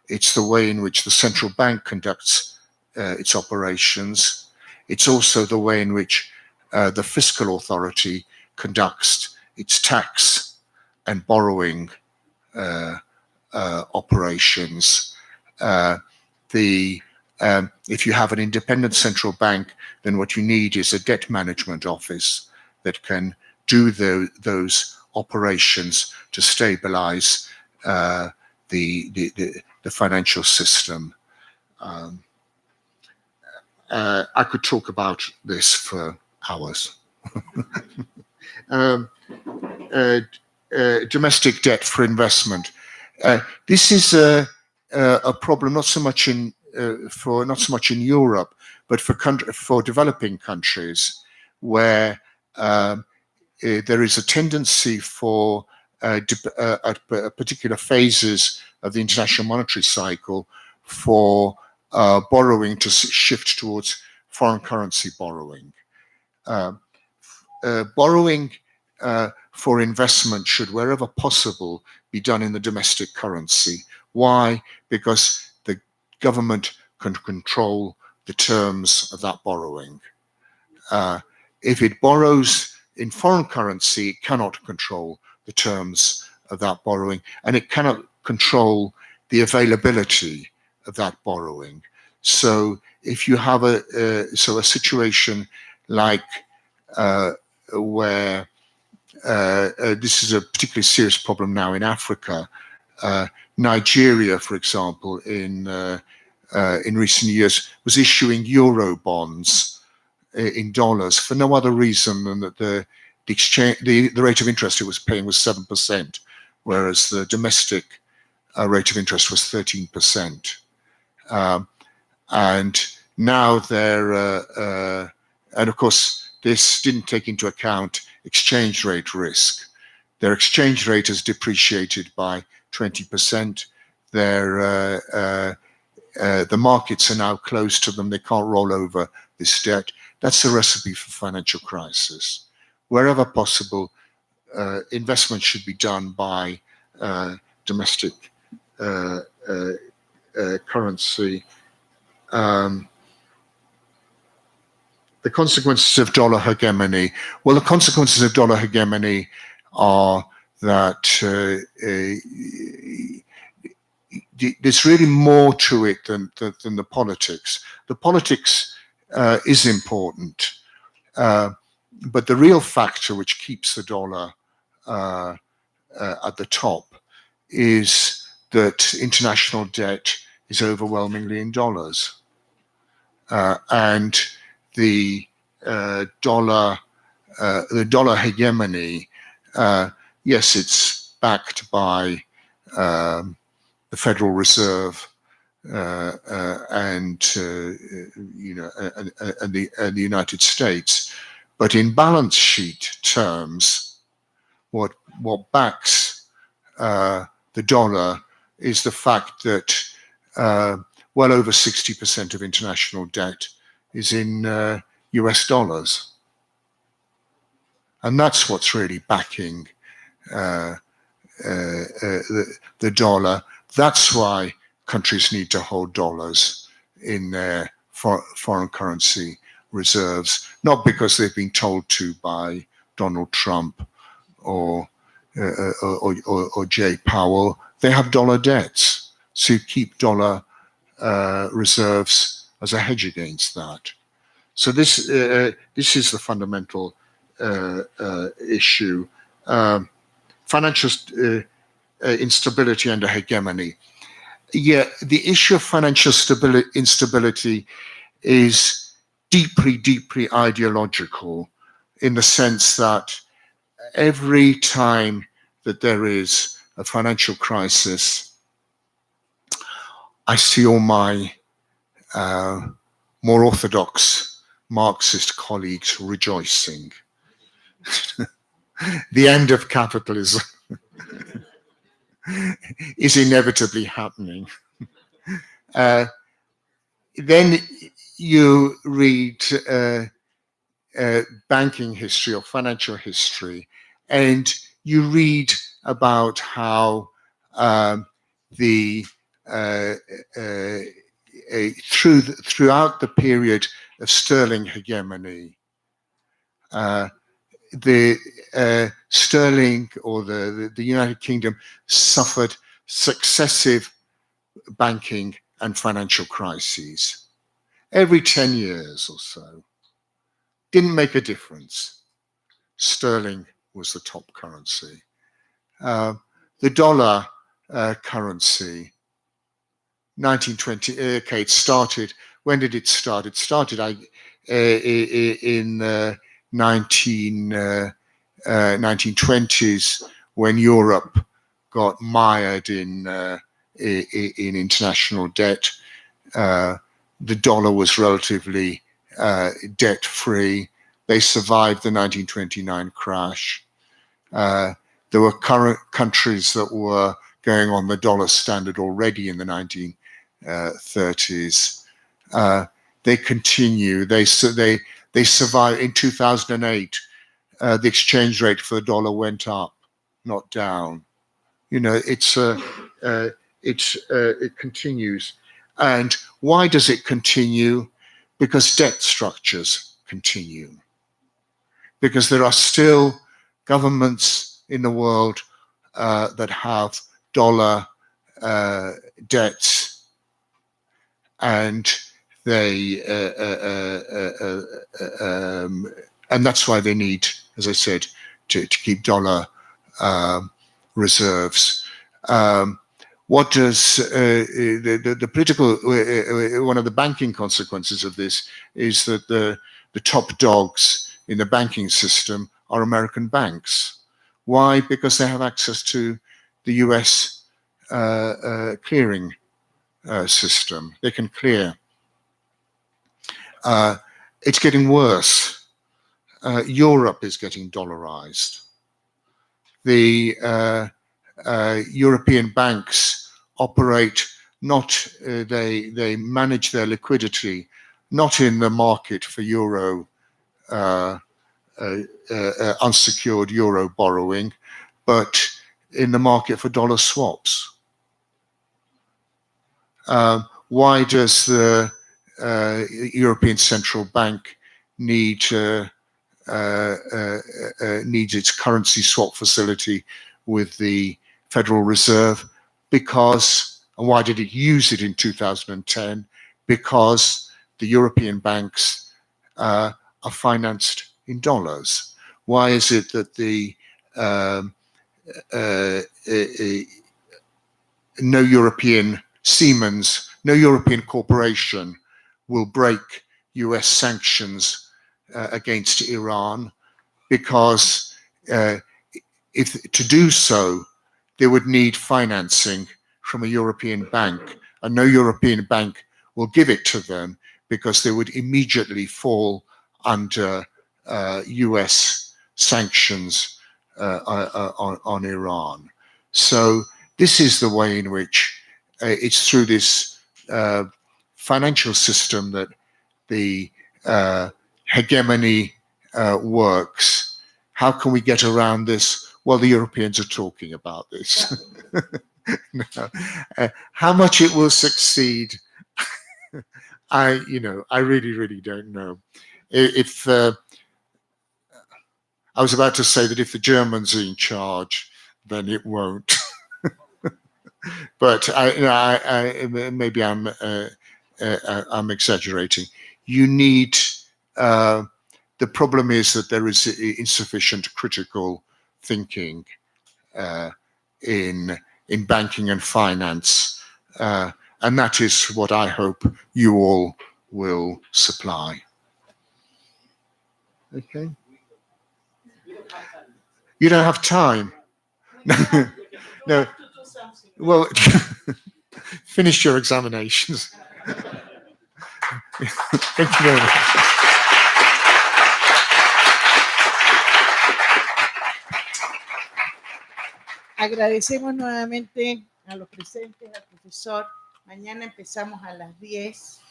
It's the way in which the central bank conducts its operations. It's also the way in which the fiscal authority conducts its tax and borrowing operations. If you have an independent central bank, then what you need is a debt management office that can do those operations to stabilize the financial system. I could talk about this for hours. Domestic debt for investment. This is a problem not so much in Europe, but for developing countries, where there is a tendency for at particular phases of the international monetary cycle for borrowing to shift towards foreign currency borrowing. Borrowing for investment should, wherever possible, be done in the domestic currency. Why? Because the government can control the terms of that borrowing. If it borrows in foreign currency, it cannot control the terms of that borrowing, and it cannot control the availability of that borrowing. So if you have a situation like where this is a particularly serious problem now in Africa. Nigeria, for example, in recent years, was issuing euro bonds in dollars for no other reason than that the rate of interest it was paying was 7%, whereas the domestic rate of interest was 13%. And now and of course, this didn't take into account exchange rate risk. Their exchange rate has depreciated by 20%. The markets are now closed to them. They can't roll over this debt. That's a recipe for financial crisis. Wherever possible, investment should be done by domestic currency. The consequences of dollar hegemony. Well, the consequences of dollar hegemony are that there's really more to it than the politics. The politics is important, but the real factor which keeps the dollar at the top is that international debt is overwhelmingly in dollars, and the dollar hegemony, yes, it's backed by the Federal Reserve, and the United States. But in balance sheet terms, what backs the dollar is the fact that well over 60% of international debt is in US dollars. And that's what's really backing the dollar. That's why countries need to hold dollars in their foreign currency reserves, not because they've been told to by Donald Trump or Jay Powell. They have dollar debts, so you keep dollar reserves as a hedge against that. So this is the fundamental issue. Financial instability under hegemony. Yeah, the issue of financial instability is deeply ideological, in the sense that every time that there is a financial crisis, I see all my more orthodox Marxist colleagues rejoicing. The end of capitalism is inevitably happening. Then you read banking history or financial history, and you read about how throughout the period of sterling hegemony, the sterling or the United Kingdom suffered successive banking and financial crises every 10 years or so. Didn't make a difference. Sterling was the top currency. The dollar currency, 1920, okay, it started, when did it start? It started in 1920s, when Europe got mired in international debt. The dollar was relatively debt-free. They survived the 1929 crash. There were current countries that were going on the dollar standard already in the 1930s. They continue. They survived. In 2008, the exchange rate for the dollar went up, not down. You know, it continues. And why does it continue? Because debt structures continue. Because there are still governments in the world that have dollar debts, and and that's why they need, as I said, to keep dollar reserves. What does the political, one of the banking consequences of this is that the top dogs in the banking system are American banks. Why? Because they have access to the US clearing system. They can clear. It's getting worse. Europe is getting dollarized. The European banks operate not, they manage their liquidity not in the market for euro, unsecured euro borrowing, but in the market for dollar swaps. Why does the European Central Bank needs its currency swap facility with the Federal Reserve? Because, and why did it use it in 2010? Because the European banks are financed in dollars. Why is it that the no European Siemens, no European corporation will break US sanctions against Iran? Because if to do so, they would need financing from a European bank, and no European bank will give it to them because they would immediately fall under US sanctions on Iran. So this is the way in which it's through this financial system that the hegemony works. How can we get around this? Well, the Europeans are talking about this. No. How much it will succeed, I really don't know. If I was about to say that if the Germans are in charge, then it won't. But maybe I'm exaggerating. You need. The problem is that there is insufficient critical thinking in banking and finance, and that is what I hope you all will supply. Okay. You don't have time. No. Well, finish your examinations. Thank you very much. Agradecemos nuevamente a los presentes, al profesor. Mañana empezamos a las 10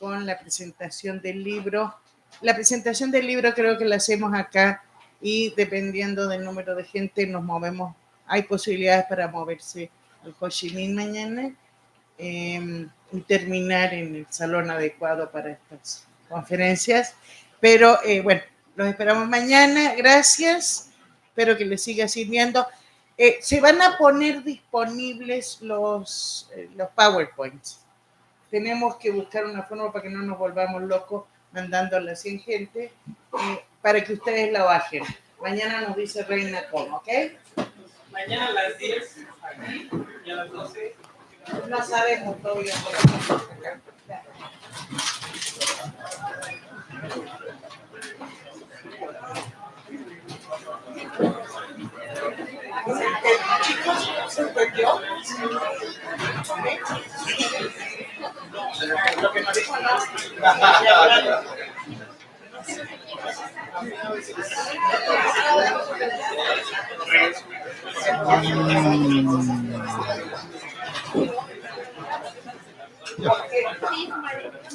con la presentación del libro. La presentación del libro creo que la hacemos acá y dependiendo del número de gente nos movemos. Hay posibilidades para moverse al Ho Chi Minh mañana y terminar en el salón adecuado para estas conferencias. Pero bueno, los esperamos mañana. Gracias. Espero que les siga sirviendo. Se van a poner disponibles los PowerPoints. Tenemos que buscar una forma para que no nos volvamos locos mandándola a 100 gente para que ustedes la bajen. Mañana nos dice Reina cómo, ¿ok? Mañana a las 10 aquí y a las 12. No sabemos todavía. Chicos, ¿se entendió? Lo que nos dijo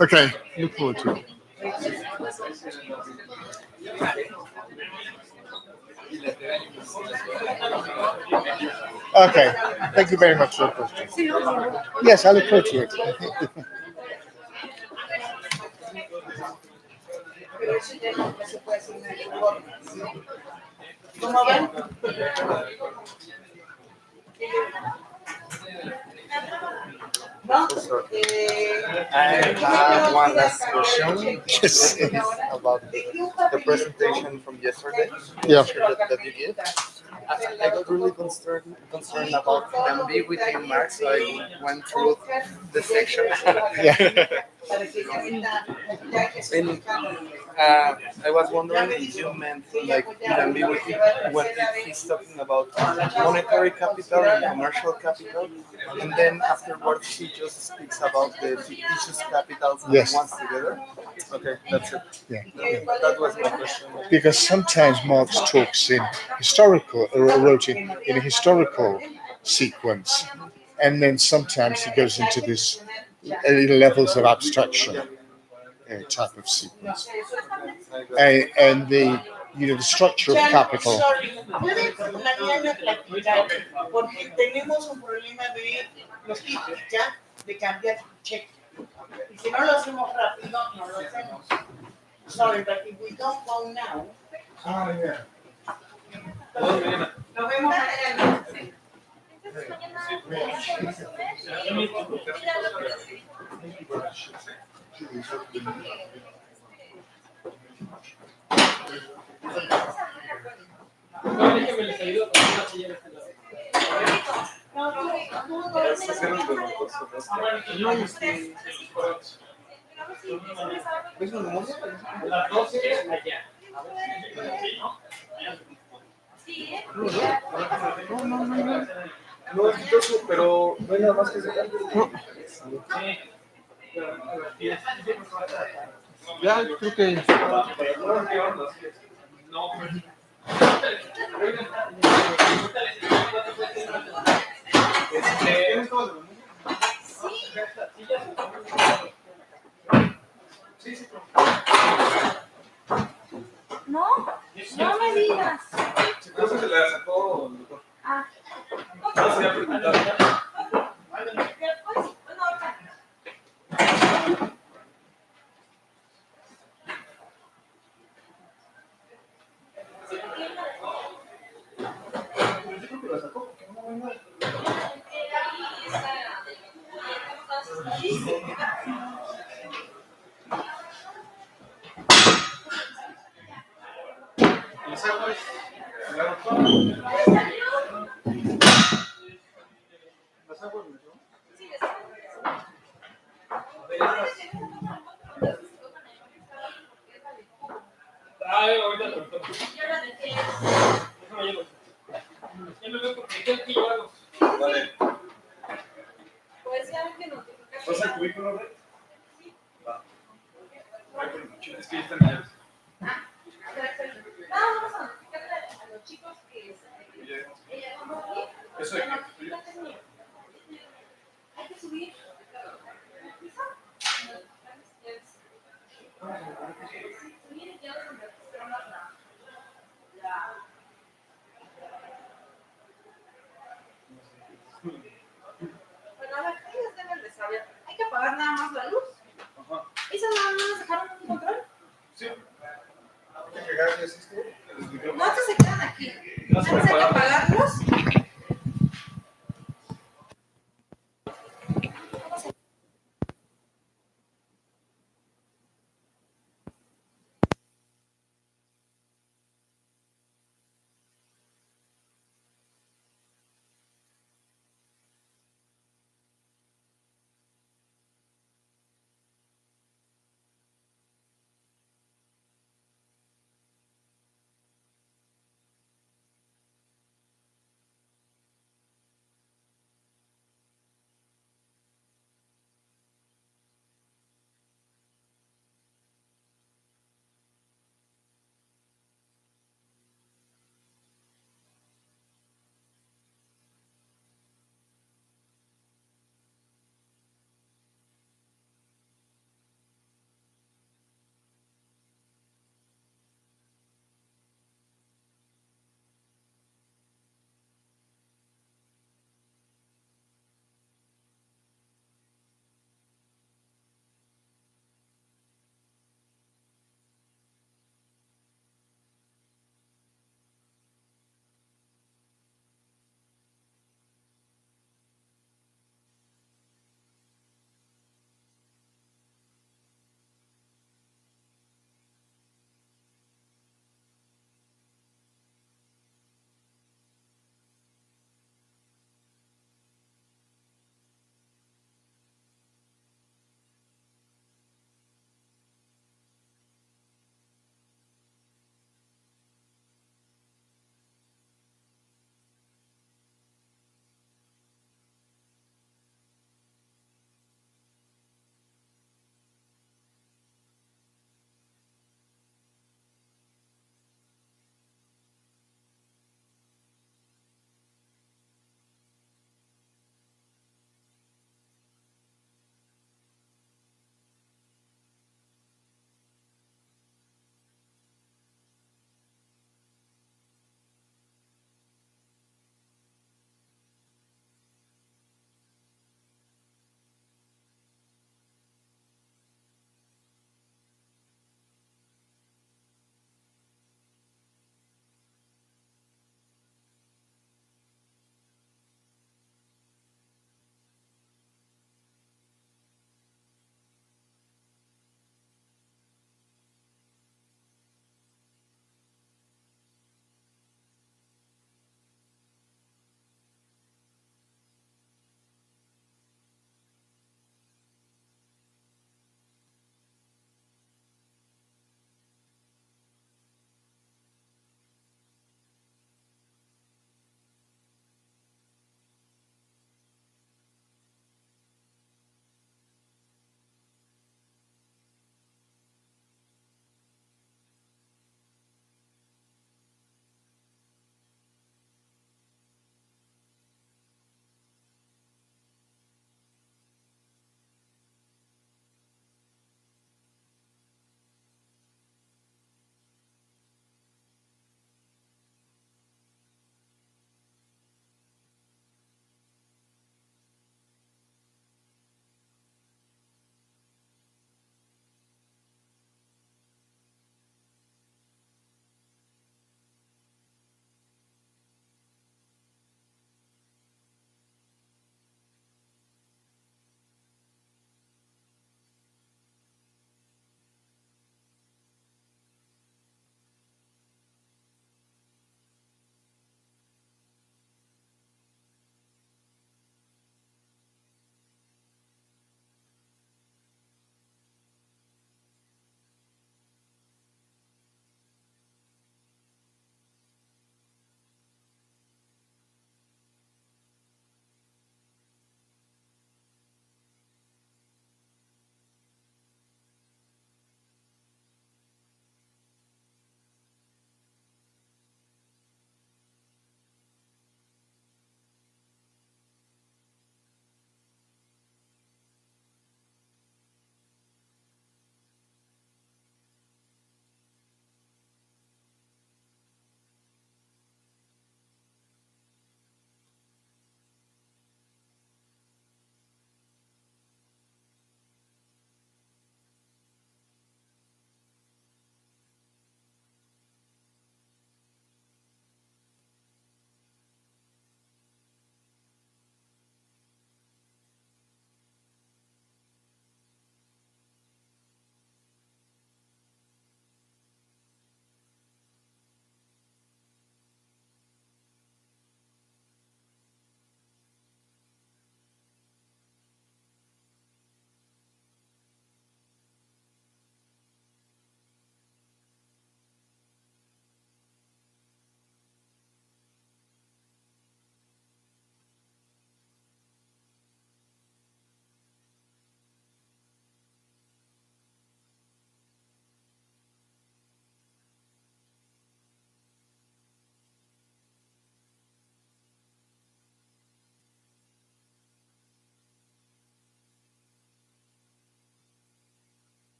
Okay, look forward to it. Okay, thank you very much for the question. Yes, I look forward to it. ¿Cómo ven? I have one last question. Yes. About the presentation from yesterday. Yeah. That you did. I got really concerned about the ambiguity in Marx, so I went through the section. Yeah. And I was wondering if you meant like the ambiguity when he's talking about monetary capital and commercial capital, and then afterwards he just speaks about the fictitious capitals and Yes. ones together. Okay, that's it. Yeah. That was my question. Because sometimes Marx talks in wrote in a historical sequence, and then sometimes he goes into this levels of abstraction type of sequence, and the the structure of capital. Pueden mañana platicar porque tenemos un problema de los tipos, ¿ya? De cambiar cheque. Y si no lo hacemos rápido, no lo hacemos. Sorry, but if we don't go now. Nos vemos mañana. No, es quitoso, pero no hay nada más que sacar. No. Ya, creo que. No, no me digas. Creo que se la sacó. Ah. No, se había preguntado. Vale. ¿Vas al cubículo, Rey? Va. Es que ya están allá. Vamos a notificarle a los chicos que Eso de que hay que subir. Bueno, a ver, ellos deben de saber. Hay que apagar nada más la luz. Ajá. ¿Esas nada más dejaron un control? Sí. Hay que pegarles esto. No, estos se quedan aquí. No se puede pagar.